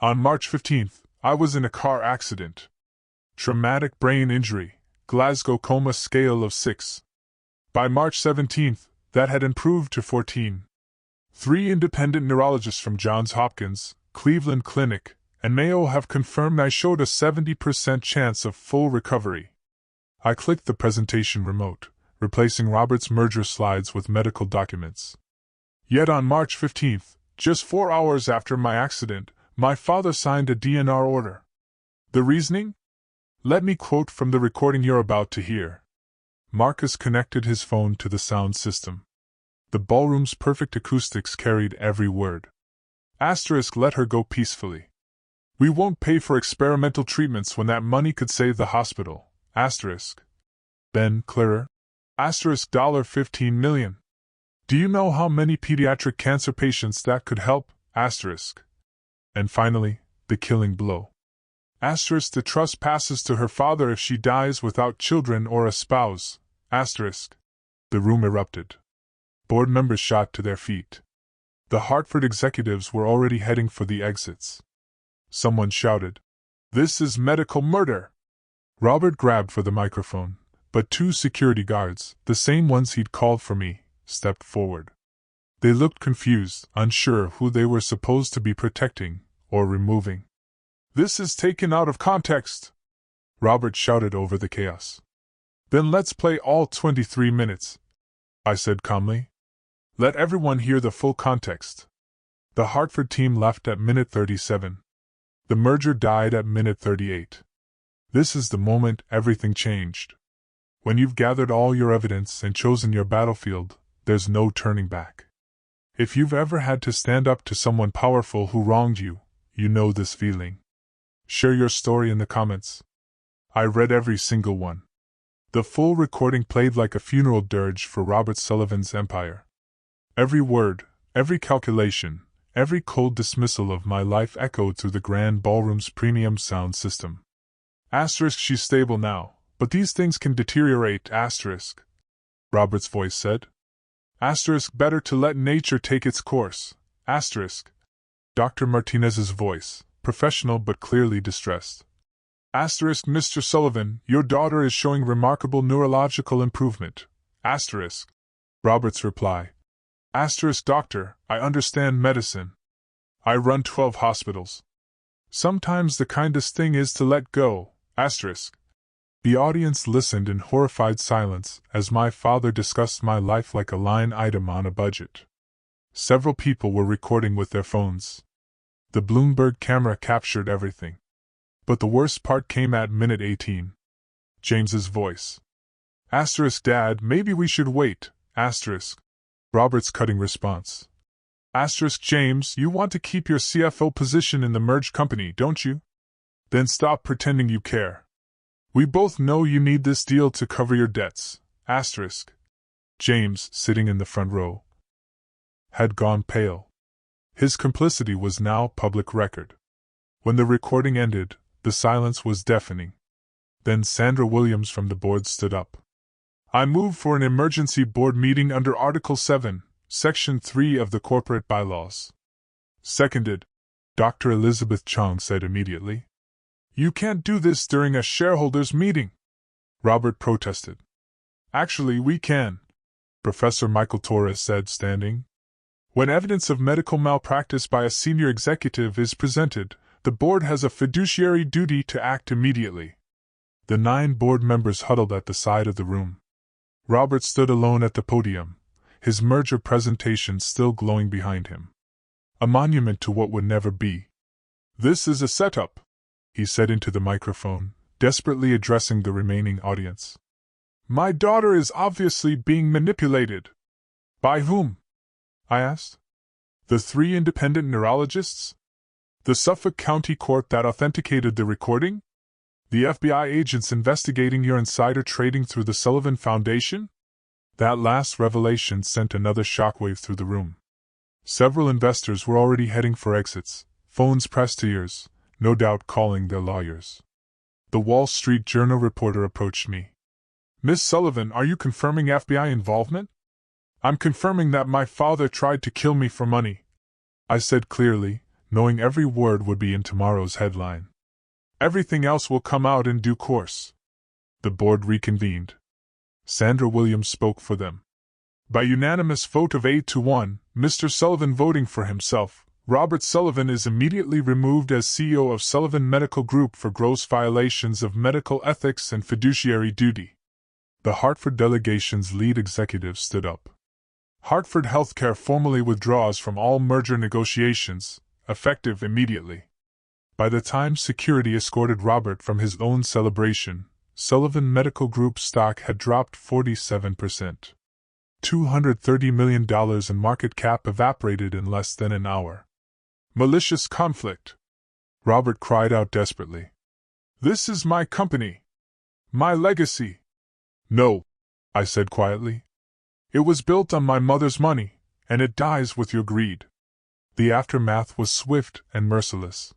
On March 15th, I was in a car accident. Traumatic brain injury, Glasgow coma scale of 6. By March 17th, that had improved to 14. 3 independent neurologists from Johns Hopkins, Cleveland Clinic, and Mayo have confirmed I showed a 70% chance of full recovery. I clicked the presentation remote, replacing Robert's merger slides with medical documents. Yet on March 15th, just 4 hours after my accident, my father signed a DNR order. The reasoning? Let me quote from the recording you're about to hear. Marcus connected his phone to the sound system. The ballroom's perfect acoustics carried every word. Asterisk, let her go peacefully. We won't pay for experimental treatments when that money could save the hospital. Asterisk. Ben clearer. Asterisk $15 million. Do you know how many pediatric cancer patients that could help? Asterisk. And finally, the killing blow. Asterisk, the trust passes to her father if she dies without children or a spouse. Asterisk. The room erupted. Board members shot to their feet. The Hartford executives were already heading for the exits. Someone shouted, "This is medical murder!" Robert grabbed for the microphone, but 2 security guards, the same ones he'd called for me, stepped forward. They looked confused, unsure who they were supposed to be protecting or removing. "This is taken out of context!" Robert shouted over the chaos. "Then let's play all 23 minutes," I said calmly. "Let everyone hear the full context." The Hartford team left at minute 37. The merger died at minute 38. This is the moment everything changed. When you've gathered all your evidence and chosen your battlefield, there's no turning back. If you've ever had to stand up to someone powerful who wronged you, you know this feeling. Share your story in the comments. I read every single one. The full recording played like a funeral dirge for Robert Sullivan's empire. Every word, every calculation, every cold dismissal of my life echoed through the grand ballroom's premium sound system. Asterisk, she's stable now, but these things can deteriorate. Asterisk. Robert's voice said. Asterisk, better to let nature take its course. Asterisk. Dr. Martinez's voice, professional but clearly distressed. Asterisk, Mr. Sullivan, your daughter is showing remarkable neurological improvement. Asterisk. Robert's reply. Asterisk, doctor, I understand medicine. I run 12 hospitals. Sometimes the kindest thing is to let go. Asterisk. The audience listened in horrified silence as my father discussed my life like a line item on a budget. Several people were recording with their phones. The Bloomberg camera captured everything. But the worst part came at minute 18. James's voice. Asterisk, Dad, maybe we should wait. Asterisk. Robert's cutting response. Asterisk, James, you want to keep your CFO position in the merged company, don't you? Then stop pretending you care. We both know you need this deal to cover your debts. Asterisk. James, sitting in the front row, had gone pale. His complicity was now public record. When the recording ended, the silence was deafening. Then Sandra Williams from the board stood up. I move for an emergency board meeting under Article 7, Section 3 of the Corporate Bylaws. Seconded. Dr. Elizabeth Chong said immediately. You can't do this during a shareholders' meeting, Robert protested. Actually, we can, Professor Michael Torres said, standing. When evidence of medical malpractice by a senior executive is presented, the board has a fiduciary duty to act immediately. The 9 board members huddled at the side of the room. Robert stood alone at the podium, his merger presentation still glowing behind him. A monument to what would never be. This is a setup, he said into the microphone, desperately addressing the remaining audience. My daughter is obviously being manipulated. By whom? I asked. The 3 independent neurologists? The Suffolk County Court that authenticated the recording? The FBI agents investigating your insider trading through the Sullivan Foundation? That last revelation sent another shockwave through the room. Several investors were already heading for exits, phones pressed to ears, no doubt calling their lawyers. The Wall Street Journal reporter approached me. Miss Sullivan, are you confirming FBI involvement? I'm confirming that my father tried to kill me for money, I said clearly, knowing every word would be in tomorrow's headline. Everything else will come out in due course. The board reconvened. Sandra Williams spoke for them. By unanimous vote of 8-1, Mr. Sullivan voting for himself, Robert Sullivan is immediately removed as CEO of Sullivan Medical Group for gross violations of medical ethics and fiduciary duty. The Hartford delegation's lead executive stood up. Hartford Healthcare formally withdraws from all merger negotiations, effective immediately. By the time security escorted Robert from his own celebration, Sullivan Medical Group stock had dropped 47%. $230 million in market cap evaporated in less than an hour. Malicious conflict. Robert cried out desperately. This is my company. My legacy. No, I said quietly. It was built on my mother's money, and it dies with your greed. The aftermath was swift and merciless.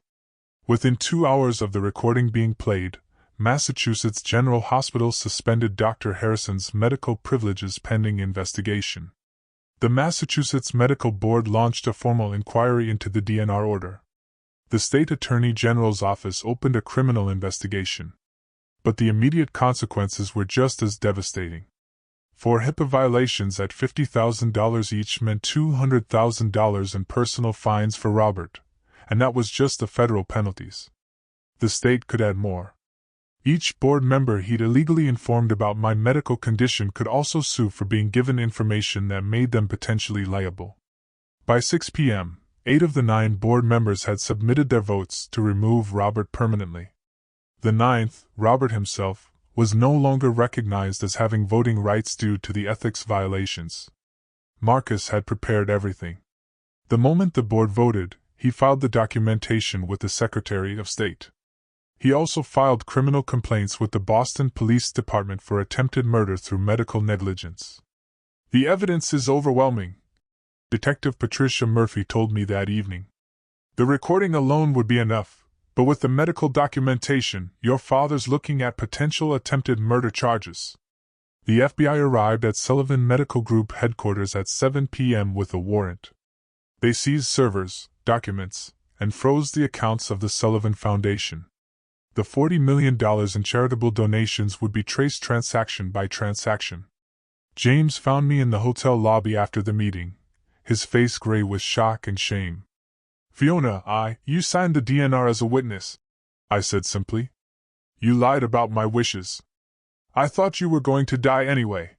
Within 2 hours of the recording being played, Massachusetts General Hospital suspended Dr. Harrison's medical privileges pending investigation. The Massachusetts Medical Board launched a formal inquiry into the DNR order. The state attorney general's office opened a criminal investigation. But the immediate consequences were just as devastating. 4 HIPAA violations at $50,000 each meant $200,000 in personal fines for Robert, and that was just the federal penalties. The state could add more. Each board member he'd illegally informed about my medical condition could also sue for being given information that made them potentially liable. By 6 p.m., 8 of the 9 board members had submitted their votes to remove Robert permanently. The 9th, Robert himself, was no longer recognized as having voting rights due to the ethics violations. Marcus had prepared everything. The moment the board voted, he filed the documentation with the Secretary of State. He also filed criminal complaints with the Boston Police Department for attempted murder through medical negligence. The evidence is overwhelming, Detective Patricia Murphy told me that evening. The recording alone would be enough. But with the medical documentation, your father's looking at potential attempted murder charges. The FBI arrived at Sullivan Medical Group headquarters at 7 p.m. with a warrant. They seized servers, documents, and froze the accounts of the Sullivan Foundation. The $40 million in charitable donations would be traced transaction by transaction. James found me in the hotel lobby after the meeting, his face gray with shock and shame. Fiona, you signed the DNR as a witness, I said simply. You lied about my wishes. I thought you were going to die anyway.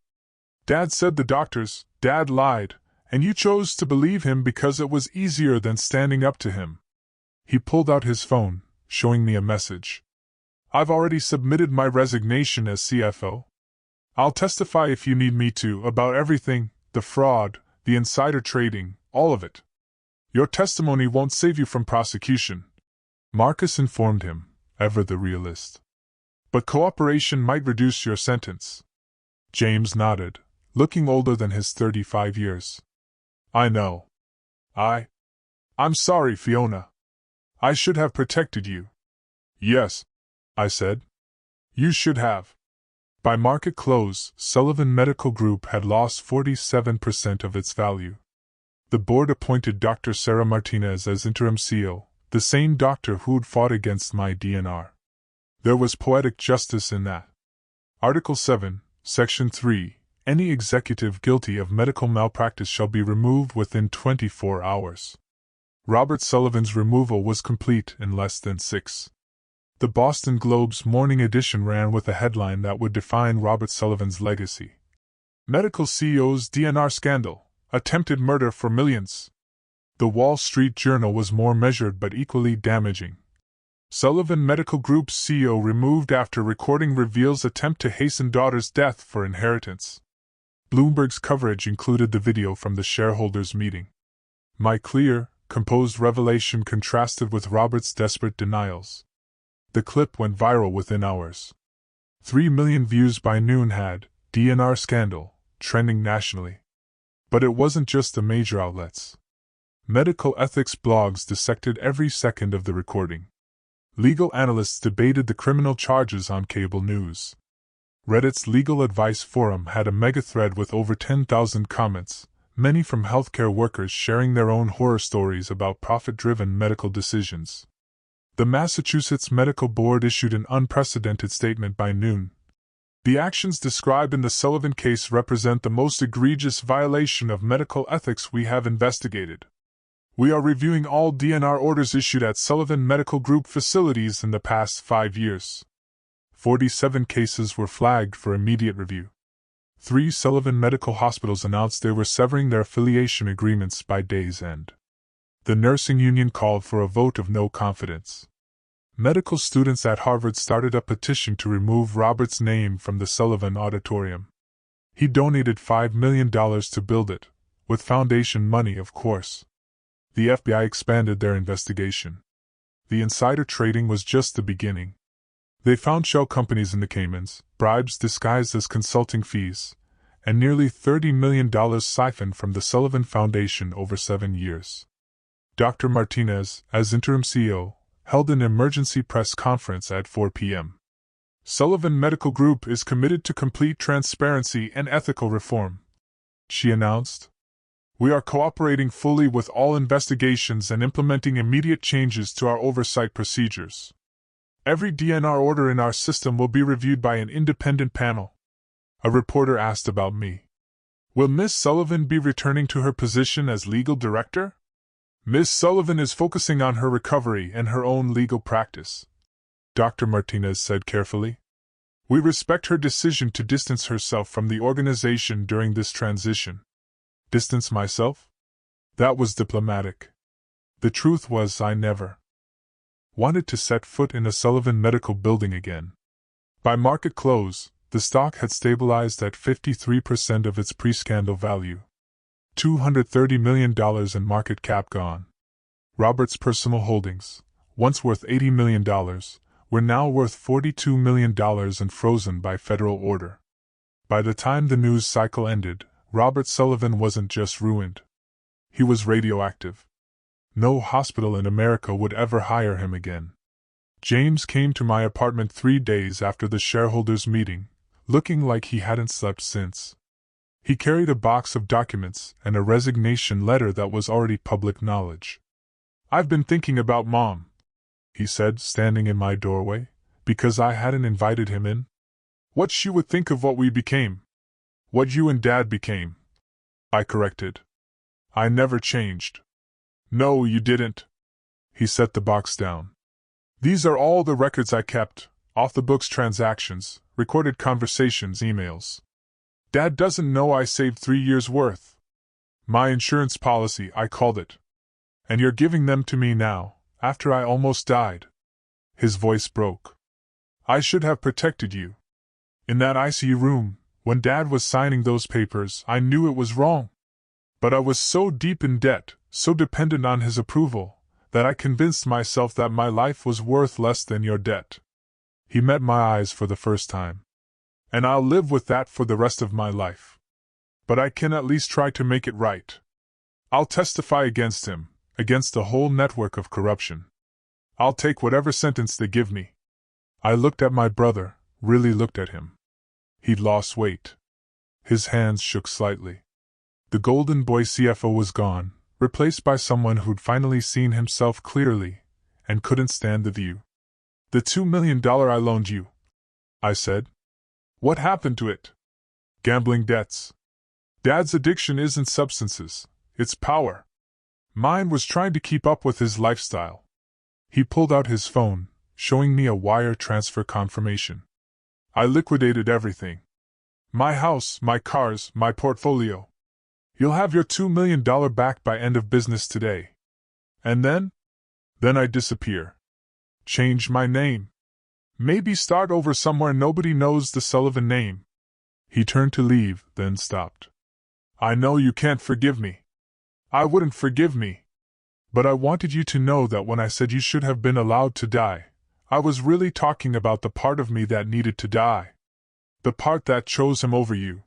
Dad said the doctors, Dad lied, and you chose to believe him because it was easier than standing up to him. He pulled out his phone, showing me a message. I've already submitted my resignation as CFO. I'll testify if you need me to about everything, the fraud, the insider trading, all of it. Your testimony won't save you from prosecution, Marcus informed him, ever the realist. But cooperation might reduce your sentence. James nodded, looking older than his 35 years. I know. I'm sorry, Fiona. I should have protected you. Yes, I said. You should have. By market close, Sullivan Medical Group had lost 47% of its value. The board appointed Dr. Sarah Martinez as interim CEO, the same doctor who'd fought against my DNR. There was poetic justice in that. Article 7, Section 3, any executive guilty of medical malpractice shall be removed within 24 hours. Robert Sullivan's removal was complete in less than 6. The Boston Globe's morning edition ran with a headline that would define Robert Sullivan's legacy. Medical CEO's DNR scandal. Attempted murder for millions. The Wall Street Journal was more measured but equally damaging. Sullivan Medical Group's CEO removed after recording reveals attempt to hasten daughter's death for inheritance. Bloomberg's coverage included the video from the shareholders' meeting. My clear, composed revelation contrasted with Robert's desperate denials. The clip went viral within hours. 3 million views by noon had DNR scandal trending nationally. But it wasn't just the major outlets. Medical ethics blogs dissected every second of the recording. Legal analysts debated the criminal charges on cable news. Reddit's legal advice forum had a mega thread with over 10,000 comments, many from healthcare workers sharing their own horror stories about profit-driven medical decisions. The Massachusetts Medical Board issued an unprecedented statement by noon. The actions described in the Sullivan case represent the most egregious violation of medical ethics we have investigated. We are reviewing all DNR orders issued at Sullivan Medical Group facilities in the past 5 years. 47 cases were flagged for immediate review. 3 Sullivan medical hospitals announced they were severing their affiliation agreements by day's end. The nursing union called for a vote of no confidence. Medical students at Harvard started a petition to remove Robert's name from the Sullivan Auditorium. He donated $5 million to build it, with foundation money, of course. The FBI expanded their investigation. The insider trading was just the beginning. They found shell companies in the Caymans, bribes disguised as consulting fees, and nearly $30 million siphoned from the Sullivan Foundation over 7 years. Dr. Martinez, as interim CEO, held an emergency press conference at 4 p.m. Sullivan Medical Group is committed to complete transparency and ethical reform, she announced. We are cooperating fully with all investigations and implementing immediate changes to our oversight procedures. Every DNR order in our system will be reviewed by an independent panel. A reporter asked about me. Will Miss Sullivan be returning to her position as legal director? Miss Sullivan is focusing on her recovery and her own legal practice, Dr. Martinez said carefully. We respect her decision to distance herself from the organization during this transition. Distance myself? That was diplomatic. The truth was I never wanted to set foot in a Sullivan medical building again. By market close, the stock had stabilized at 53% of its pre-scandal value. $230 million in market cap gone. Robert's personal holdings, once worth $80 million, were now worth $42 million and frozen by federal order. By the time the news cycle ended, Robert Sullivan wasn't just ruined. He was radioactive. No hospital in America would ever hire him again. James came to my apartment 3 days after the shareholders' meeting, looking like he hadn't slept since. He carried a box of documents and a resignation letter that was already public knowledge. I've been thinking about Mom, he said, standing in my doorway, because I hadn't invited him in. What she would think of what we became. What you and Dad became. I corrected. I never changed. No, you didn't. He set the box down. These are all the records I kept, off-the-books transactions, recorded conversations, emails. Dad doesn't know I saved 3 years' worth. My insurance policy, I called it. And you're giving them to me now, after I almost died. His voice broke. I should have protected you. In that ICU room, when Dad was signing those papers, I knew it was wrong. But I was so deep in debt, so dependent on his approval, that I convinced myself that my life was worth less than your debt. He met my eyes for the first time. And I'll live with that for the rest of my life. But I can at least try to make it right. I'll testify against him, against the whole network of corruption. I'll take whatever sentence they give me. I looked at my brother, really looked at him. He'd lost weight. His hands shook slightly. The golden boy CFO was gone, replaced by someone who'd finally seen himself clearly, and couldn't stand the view. The $2 million I loaned you, I said. What happened to it? Gambling debts. Dad's addiction isn't substances, it's power. Mine was trying to keep up with his lifestyle. He pulled out his phone, showing me a wire transfer confirmation. I liquidated everything. My house, my cars, my portfolio. You'll have your $2 million back by end of business today. And then? Then I disappear. Change my name. Maybe start over somewhere nobody knows the Sullivan name. He turned to leave, then stopped. I know you can't forgive me. I wouldn't forgive me. But I wanted you to know that when I said you should have been allowed to die, I was really talking about the part of me that needed to die. The part that chose him over you.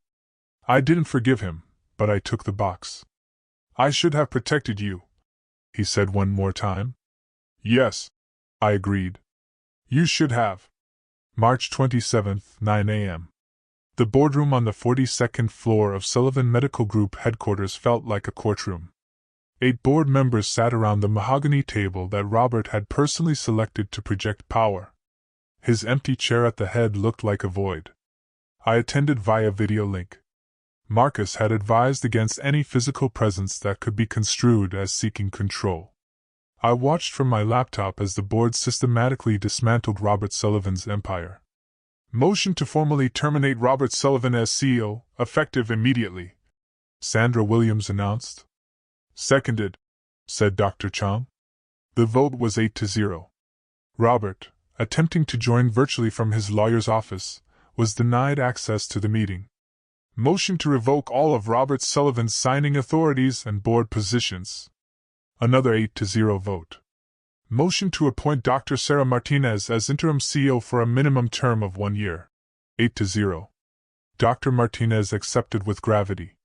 I didn't forgive him, but I took the box. I should have protected you, he said one more time. Yes, I agreed. You should have. March 27th, 9 a.m. The boardroom on the 42nd floor of Sullivan Medical Group headquarters felt like a courtroom. 8 board members sat around the mahogany table that Robert had personally selected to project power. His empty chair at the head looked like a void. I attended via video link. Marcus had advised against any physical presence that could be construed as seeking control. I watched from my laptop as the board systematically dismantled Robert Sullivan's empire. Motion to formally terminate Robert Sullivan as CEO, effective immediately, Sandra Williams announced. Seconded, said Dr. Chang. The vote was 8-0. Robert, attempting to join virtually from his lawyer's office, was denied access to the meeting. Motion to revoke all of Robert Sullivan's signing authorities and board positions. Another 8-0 vote. Motion to appoint Dr. Sarah Martinez as interim CEO for a minimum term of 1 year. 8-0. Dr. Martinez accepted with gravity.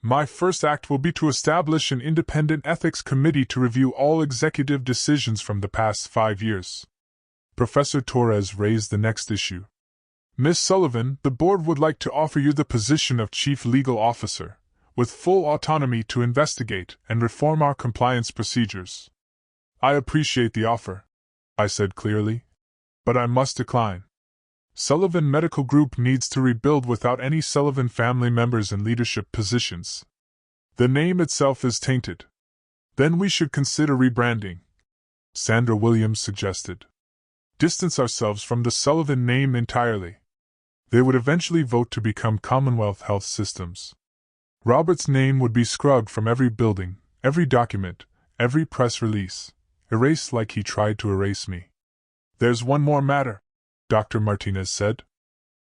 My first act will be to establish an independent ethics committee to review all executive decisions from the past 5 years. Professor Torres raised the next issue. Ms. Sullivan, the board would like to offer you the position of Chief Legal Officer, with full autonomy to investigate and reform our compliance procedures. I appreciate the offer, I said clearly, but I must decline. Sullivan Medical Group needs to rebuild without any Sullivan family members in leadership positions. The name itself is tainted. Then we should consider rebranding, Sandra Williams suggested. Distance ourselves from the Sullivan name entirely. They would eventually vote to become Commonwealth Health Systems. Robert's name would be scrubbed from every building, every document, every press release, erased like he tried to erase me. There's one more matter, Dr. Martinez said.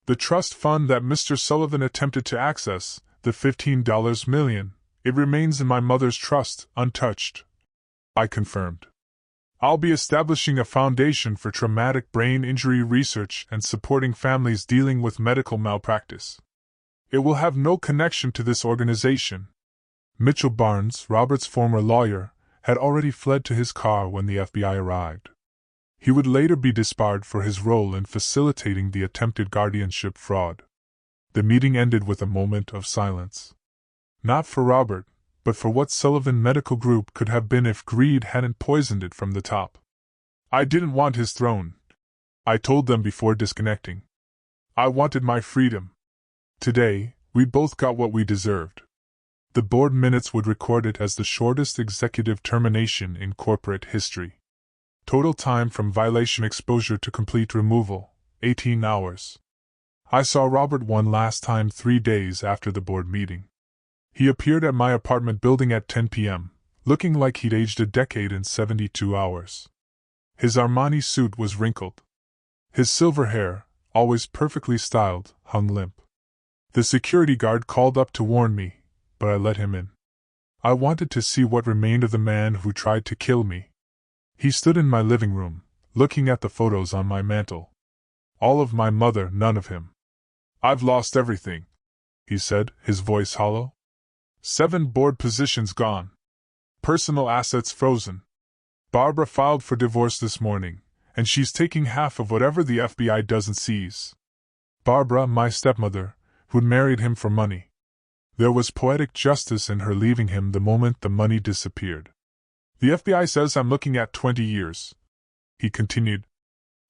The trust fund that Mr. Sullivan attempted to access, the $15 million, it remains in my mother's trust, untouched. I confirmed. I'll be establishing a foundation for traumatic brain injury research and supporting families dealing with medical malpractice. It will have no connection to this organization. Mitchell Barnes, Robert's former lawyer, had already fled to his car when the FBI arrived. He would later be disbarred for his role in facilitating the attempted guardianship fraud. The meeting ended with a moment of silence. Not for Robert, but for what Sullivan Medical Group could have been if greed hadn't poisoned it from the top. I didn't want his throne, I told them before disconnecting. I wanted my freedom. Today, we both got what we deserved. The board minutes would record it as the shortest executive termination in corporate history. Total time from violation exposure to complete removal, 18 hours. I saw Robert one last time 3 days after the board meeting. He appeared at my apartment building at 10 p.m., looking like he'd aged a decade in 72 hours. His Armani suit was wrinkled. His silver hair, always perfectly styled, hung limp. The security guard called up to warn me, but I let him in. I wanted to see what remained of the man who tried to kill me. He stood in my living room, looking at the photos on my mantel. All of my mother, none of him. I've lost everything, he said, his voice hollow. 7 board positions gone. Personal assets frozen. Barbara filed for divorce this morning, and she's taking half of whatever the FBI doesn't seize. Barbara, my stepmother, who'd married him for money. There was poetic justice in her leaving him the moment the money disappeared. The FBI says I'm looking at 20 years, he continued.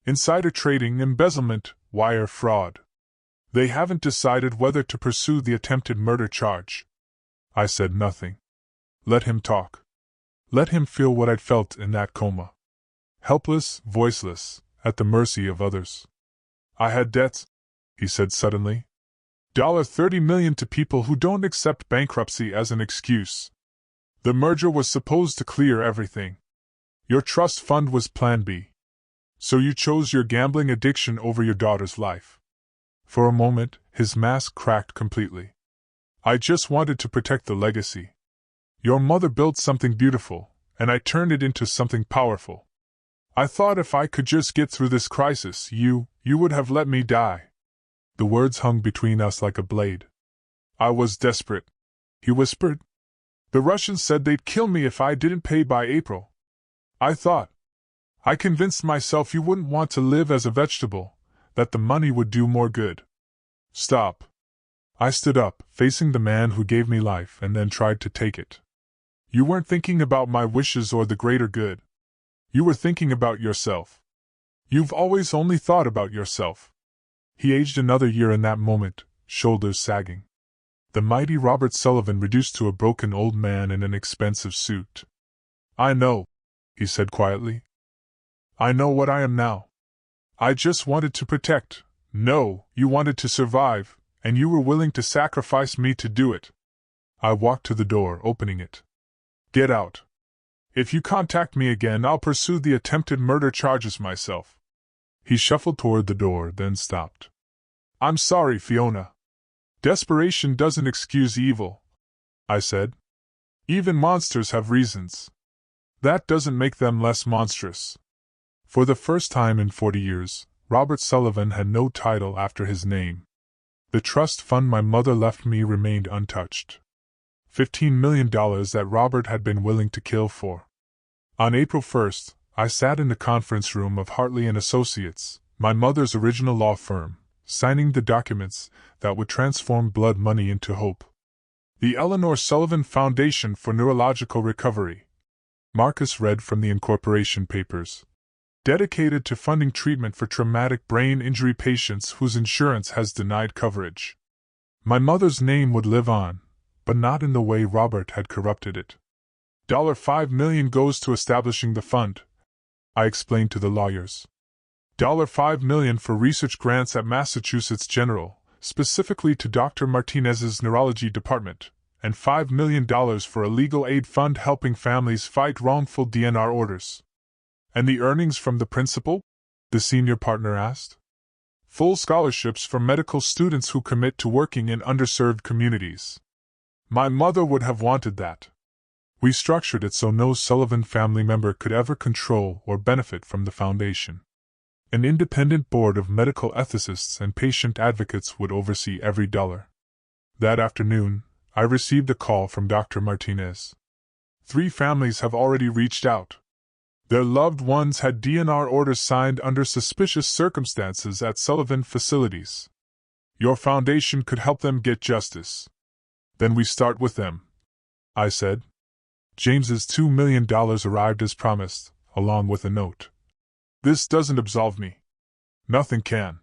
Insider trading, embezzlement, wire fraud. They haven't decided whether to pursue the attempted murder charge. I said nothing. Let him talk. Let him feel what I'd felt in that coma. Helpless, voiceless, at the mercy of others. I had debts, he said suddenly. $30 million to people who don't accept bankruptcy as an excuse. The merger was supposed to clear everything. Your trust fund was Plan B. So you chose your gambling addiction over your daughter's life. For a moment, his mask cracked completely. I just wanted to protect the legacy. Your mother built something beautiful, and I turned it into something powerful. I thought if I could just get through this crisis, you would have let me die. The words hung between us like a blade. I was desperate, he whispered. The Russians said they'd kill me if I didn't pay by April. I convinced myself you wouldn't want to live as a vegetable, that the money would do more good. Stop. I stood up, facing the man who gave me life, and then tried to take it. You weren't thinking about my wishes or the greater good. You were thinking about yourself. You've always only thought about yourself. He aged another year in that moment, shoulders sagging. The mighty Robert Sullivan reduced to a broken old man in an expensive suit. I know, he said quietly. I know what I am now. I just wanted to protect. No, you wanted to survive, and you were willing to sacrifice me to do it. I walked to the door, opening it. Get out. If you contact me again, I'll pursue the attempted murder charges myself. He shuffled toward the door, then stopped. I'm sorry, Fiona. Desperation doesn't excuse evil, I said. Even monsters have reasons. That doesn't make them less monstrous. For the first time in 40 years, Robert Sullivan had no title after his name. The trust fund my mother left me remained untouched. $15 million that Robert had been willing to kill for. On April 1st, I sat in the conference room of Hartley & Associates, my mother's original law firm, signing the documents that would transform blood money into hope. The Eleanor Sullivan Foundation for Neurological Recovery. Marcus read from the incorporation papers. Dedicated to funding treatment for traumatic brain injury patients whose insurance has denied coverage. My mother's name would live on, but not in the way Robert had corrupted it. $5 million goes to establishing the fund, I explained to the lawyers. $5 million for research grants at Massachusetts General, specifically to Dr. Martinez's neurology department, and $5 million for a legal aid fund helping families fight wrongful DNR orders. And the earnings from the principal? The senior partner asked. Full scholarships for medical students who commit to working in underserved communities. My mother would have wanted that. We structured it so no Sullivan family member could ever control or benefit from the foundation. An independent board of medical ethicists and patient advocates would oversee every dollar. That afternoon, I received a call from Dr. Martinez. 3 families have already reached out. Their loved ones had DNR orders signed under suspicious circumstances at Sullivan facilities. Your foundation could help them get justice. Then we start with them, I said. James's $2 million arrived as promised, along with a note. This doesn't absolve me. Nothing can.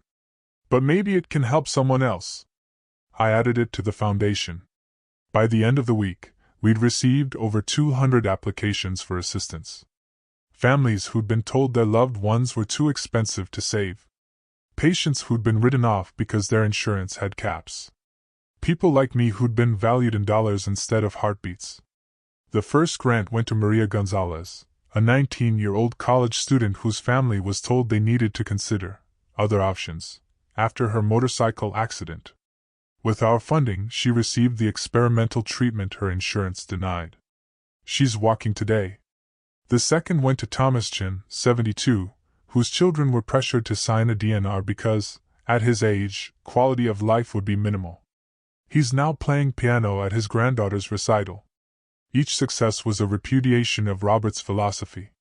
But maybe it can help someone else. I added it to the foundation. By the end of the week, we'd received over 200 applications for assistance. Families who'd been told their loved ones were too expensive to save. Patients who'd been written off because their insurance had caps. People like me who'd been valued in dollars instead of heartbeats. The first grant went to Maria Gonzalez, a 19-year-old college student whose family was told they needed to consider other options after her motorcycle accident. With our funding, she received the experimental treatment her insurance denied. She's walking today. The second went to Thomas Chin, 72, whose children were pressured to sign a DNR because, at his age, quality of life would be minimal. He's now playing piano at his granddaughter's recital. Each success was a repudiation of Robert's philosophy.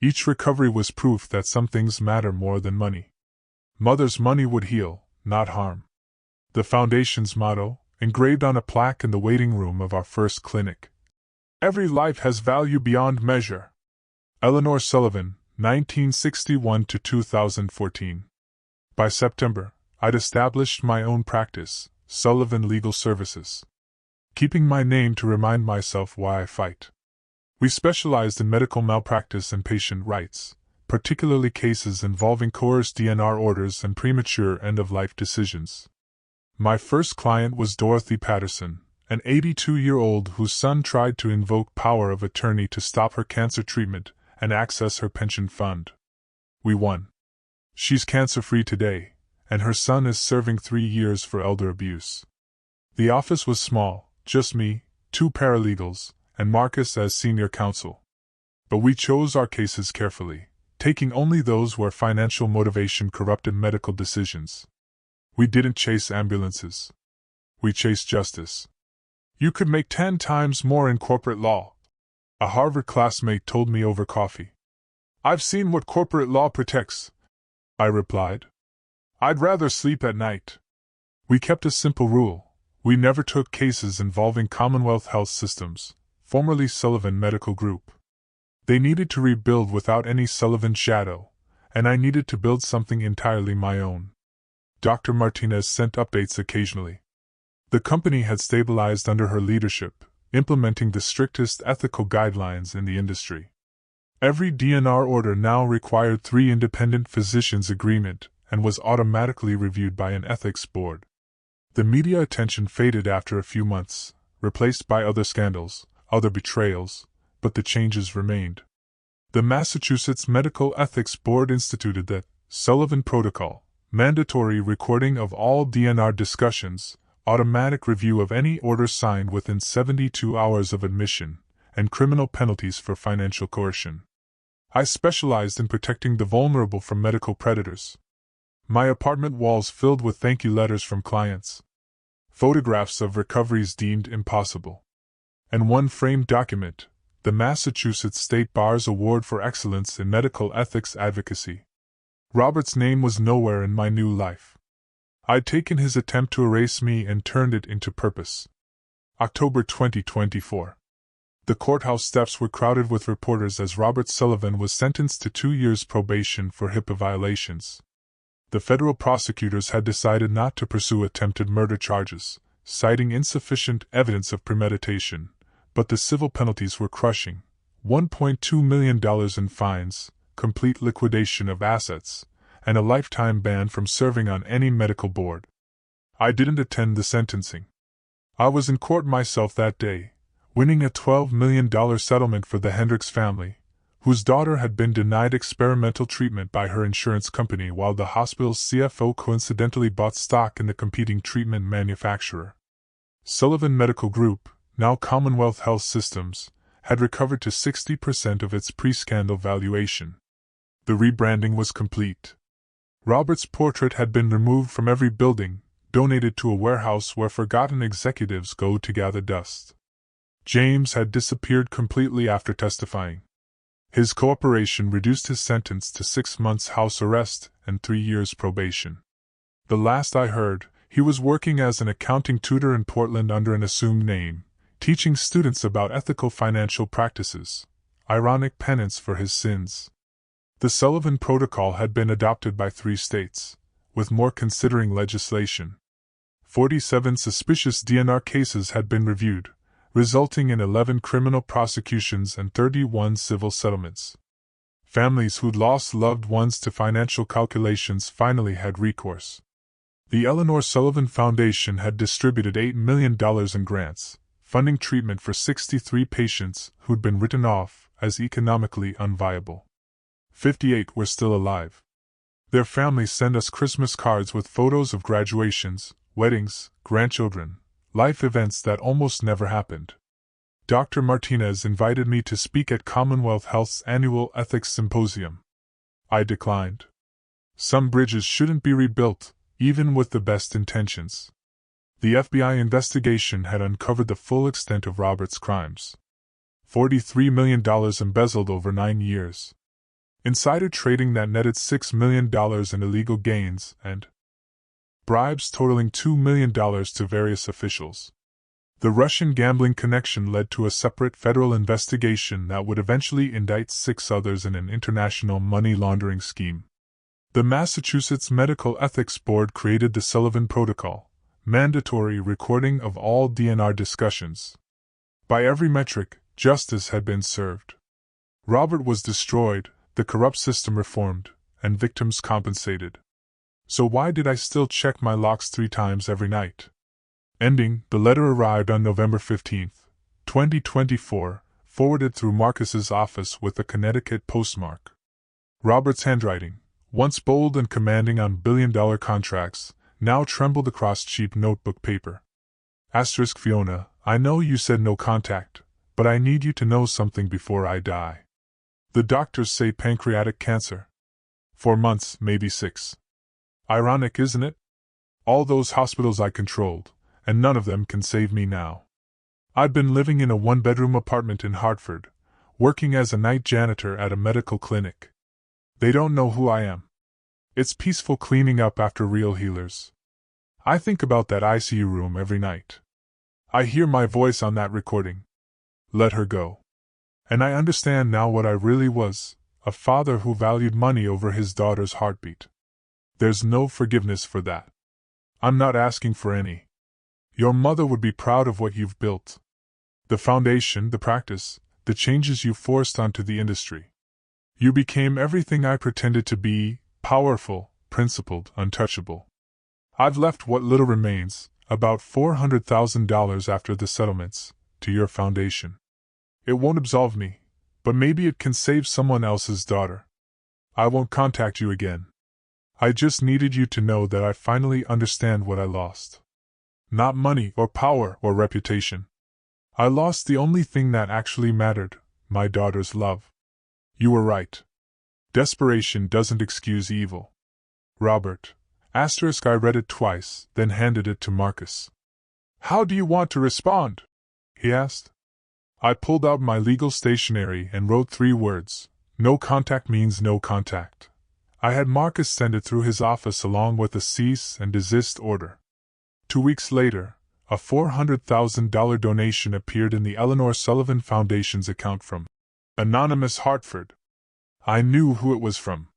Each recovery was proof that some things matter more than money. Mother's money would heal, not harm. The foundation's motto, engraved on a plaque in the waiting room of our first clinic. Every life has value beyond measure. Eleanor Sullivan, 1961 to 2014. By September, I'd established my own practice, Sullivan Legal Services. Keeping my name to remind myself why I fight. We specialized in medical malpractice and patient rights, particularly cases involving coerced DNR orders and premature end-of-life decisions. My first client was Dorothy Patterson, an 82-year-old whose son tried to invoke power of attorney to stop her cancer treatment and access her pension fund. We won. She's cancer-free today, and her son is serving 3 years for elder abuse. The office was small, just me, 2 paralegals, and Marcus as senior counsel. But we chose our cases carefully, taking only those where financial motivation corrupted medical decisions. We didn't chase ambulances. We chased justice. You could make 10 times more in corporate law, a Harvard classmate told me over coffee. I've seen what corporate law protects, I replied. I'd rather sleep at night. We kept a simple rule: we never took cases involving Commonwealth Health Systems, formerly Sullivan Medical Group. They needed to rebuild without any Sullivan shadow, and I needed to build something entirely my own. Dr. Martinez sent updates occasionally. The company had stabilized under her leadership, implementing the strictest ethical guidelines in the industry. Every DNR order now required 3 independent physicians' agreement and was automatically reviewed by an ethics board. The media attention faded after a few months, replaced by other scandals, other betrayals, but the changes remained. The Massachusetts Medical Ethics Board instituted the Sullivan Protocol, mandatory recording of all DNR discussions, automatic review of any order signed within 72 hours of admission, and criminal penalties for financial coercion. I specialized in protecting the vulnerable from medical predators. My apartment walls filled with thank you letters from clients, photographs of recoveries deemed impossible, and one framed document, the Massachusetts State Bar's Award for Excellence in Medical Ethics Advocacy. Robert's name was nowhere in my new life. I'd taken his attempt to erase me and turned it into purpose. October 2024. The courthouse steps were crowded with reporters as Robert Sullivan was sentenced to 2 years probation for HIPAA violations. The federal prosecutors had decided not to pursue attempted murder charges, citing insufficient evidence of premeditation, but the civil penalties were crushing: $1.2 million in fines, complete liquidation of assets, and a lifetime ban from serving on any medical board. I didn't attend the sentencing. I was in court myself that day, winning a $12 million settlement for the Hendricks family, whose daughter had been denied experimental treatment by her insurance company while the hospital's CFO coincidentally bought stock in the competing treatment manufacturer. Sullivan Medical Group, now Commonwealth Health Systems, had recovered to 60% of its pre-scandal valuation. The rebranding was complete. Robert's portrait had been removed from every building, donated to a warehouse where forgotten executives go to gather dust. James had disappeared completely after testifying. His cooperation reduced his sentence to 6 months house arrest and 3 years probation. The last I heard, he was working as an accounting tutor in Portland under an assumed name, teaching students about ethical financial practices, ironic penance for his sins. The Sullivan Protocol had been adopted by 3 states, with more considering legislation. 47 suspicious DNR cases had been reviewed, resulting in 11 criminal prosecutions and 31 civil settlements. Families who'd lost loved ones to financial calculations finally had recourse. The Eleanor Sullivan Foundation had distributed $8 million in grants, funding treatment for 63 patients who'd been written off as economically unviable. 58 were still alive. Their families sent us Christmas cards with photos of graduations, weddings, grandchildren, life events that almost never happened. Dr. Martinez invited me to speak at Commonwealth Health's annual ethics symposium. I declined. Some bridges shouldn't be rebuilt, even with the best intentions. The FBI investigation had uncovered the full extent of Robert's crimes. $43 million embezzled over 9 years. Insider trading that netted $6 million in illegal gains, and bribes totaling $2 million to various officials. The Russian gambling connection led to a separate federal investigation that would eventually indict 6 others in an international money laundering scheme. The Massachusetts Medical Ethics Board created the Sullivan Protocol, mandatory recording of all DNR discussions. By every metric, justice had been served. Robert was destroyed, the corrupt system reformed, and victims compensated. So why did I still check my locks 3 times every night? Ending, the letter arrived on November 15, 2024, forwarded through Marcus's office with a Connecticut postmark. Robert's handwriting, once bold and commanding on billion-dollar contracts, now trembled across cheap notebook paper. Asterisk Fiona, I know you said no contact, but I need you to know something before I die. The doctors say pancreatic cancer. 4 months, maybe 6. Ironic, isn't it? All those hospitals I controlled, and none of them can save me now. I'd been living in a 1-bedroom apartment in Hartford, working as a night janitor at a medical clinic. They don't know who I am. It's peaceful cleaning up after real healers. I think about that ICU room every night. I hear my voice on that recording. Let her go. And I understand now what I really was, a father who valued money over his daughter's heartbeat. There's no forgiveness for that. I'm not asking for any. Your mother would be proud of what you've built. The foundation, the practice, the changes you forced onto the industry. You became everything I pretended to be, powerful, principled, untouchable. I've left what little remains, about $400,000 after the settlements, to your foundation. It won't absolve me, but maybe it can save someone else's daughter. I won't contact you again. I just needed you to know that I finally understand what I lost. Not money or power or reputation. I lost the only thing that actually mattered, my daughter's love. You were right. Desperation doesn't excuse evil. Robert. I read it twice, then handed it to Marcus. How do you want to respond? He asked. I pulled out my legal stationery and wrote 3 words. No contact means no contact. I had Marcus send it through his office along with a cease and desist order. 2 weeks later, a $400,000 donation appeared in the Eleanor Sullivan Foundation's account from Anonymous Hartford. I knew who it was from.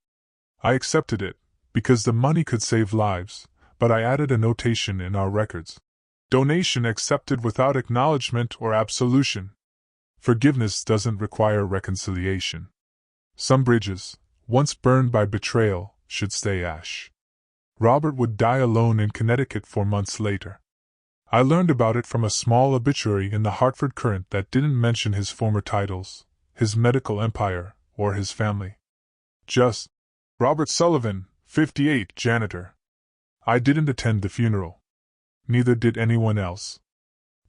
I accepted it, because the money could save lives, but I added a notation in our records. Donation accepted without acknowledgement or absolution. Forgiveness doesn't require reconciliation. Some bridges, once burned by betrayal, should stay ash. Robert would die alone in Connecticut 4 months later. I learned about it from a small obituary in the Hartford Courant that didn't mention his former titles, his medical empire, or his family. Just, Robert Sullivan, 58, janitor. I didn't attend the funeral. Neither did anyone else.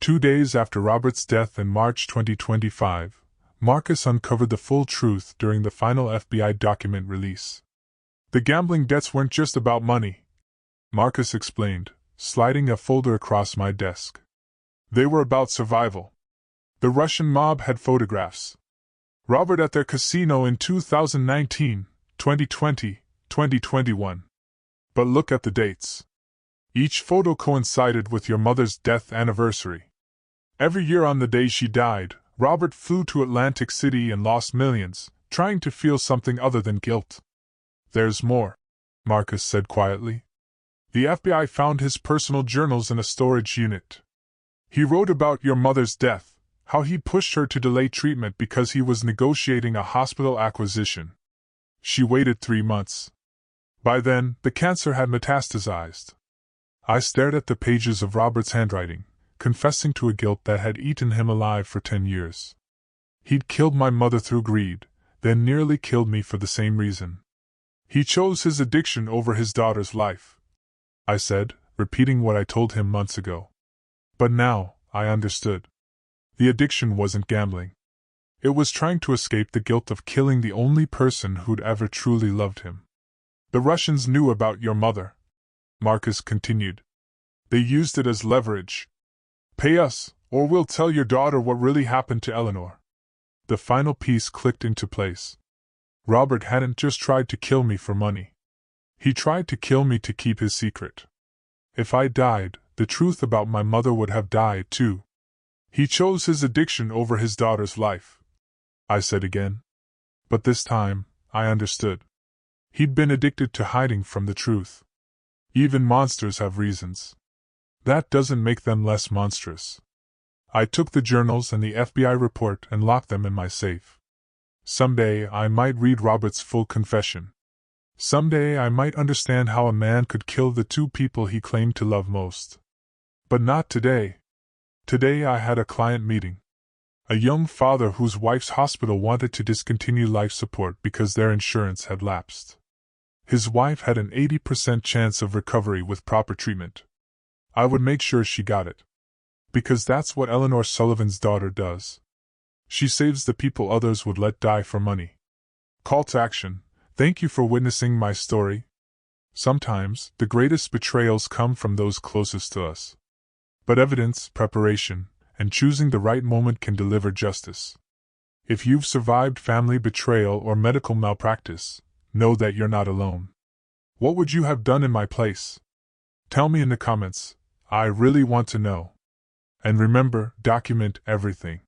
2 days after Robert's death in March 2025, Marcus uncovered the full truth during the final FBI document release. The gambling debts weren't just about money, Marcus explained, sliding a folder across my desk. They were about survival. The Russian mob had photographs. Robert at their casino in 2019, 2020, 2021. But look at the dates. Each photo coincided with your mother's death anniversary. Every year on the day she died, Robert flew to Atlantic City and lost millions, trying to feel something other than guilt. There's more, Marcus said quietly. The FBI found his personal journals in a storage unit. He wrote about your mother's death, how he pushed her to delay treatment because he was negotiating a hospital acquisition. She waited 3 months. By then, the cancer had metastasized. I stared at the pages of Robert's handwriting, confessing to a guilt that had eaten him alive for 10 years. He'd killed my mother through greed, then nearly killed me for the same reason. He chose his addiction over his daughter's life, I said, repeating what I told him months ago. But now, I understood. The addiction wasn't gambling. It was trying to escape the guilt of killing the only person who'd ever truly loved him. The Russians knew about your mother, Marcus continued. They used it as leverage. Pay us, or we'll tell your daughter what really happened to Eleanor. The final piece clicked into place. Robert hadn't just tried to kill me for money. He tried to kill me to keep his secret. If I died, the truth about my mother would have died too. He chose his addiction over his daughter's life, I said again. But this time, I understood. He'd been addicted to hiding from the truth. Even monsters have reasons. That doesn't make them less monstrous. I took the journals and the FBI report and locked them in my safe. Someday I might read Robert's full confession. Someday I might understand how a man could kill the 2 people he claimed to love most. But not today. Today I had a client meeting. A young father whose wife's hospital wanted to discontinue life support because their insurance had lapsed. His wife had an 80% chance of recovery with proper treatment. I would make sure she got it. Because that's what Eleanor Sullivan's daughter does. She saves the people others would let die for money. Call to action. Thank you for witnessing my story. Sometimes, the greatest betrayals come from those closest to us. But evidence, preparation, and choosing the right moment can deliver justice. If you've survived family betrayal or medical malpractice, know that you're not alone. What would you have done in my place? Tell me in the comments. I really want to know. And remember, document everything.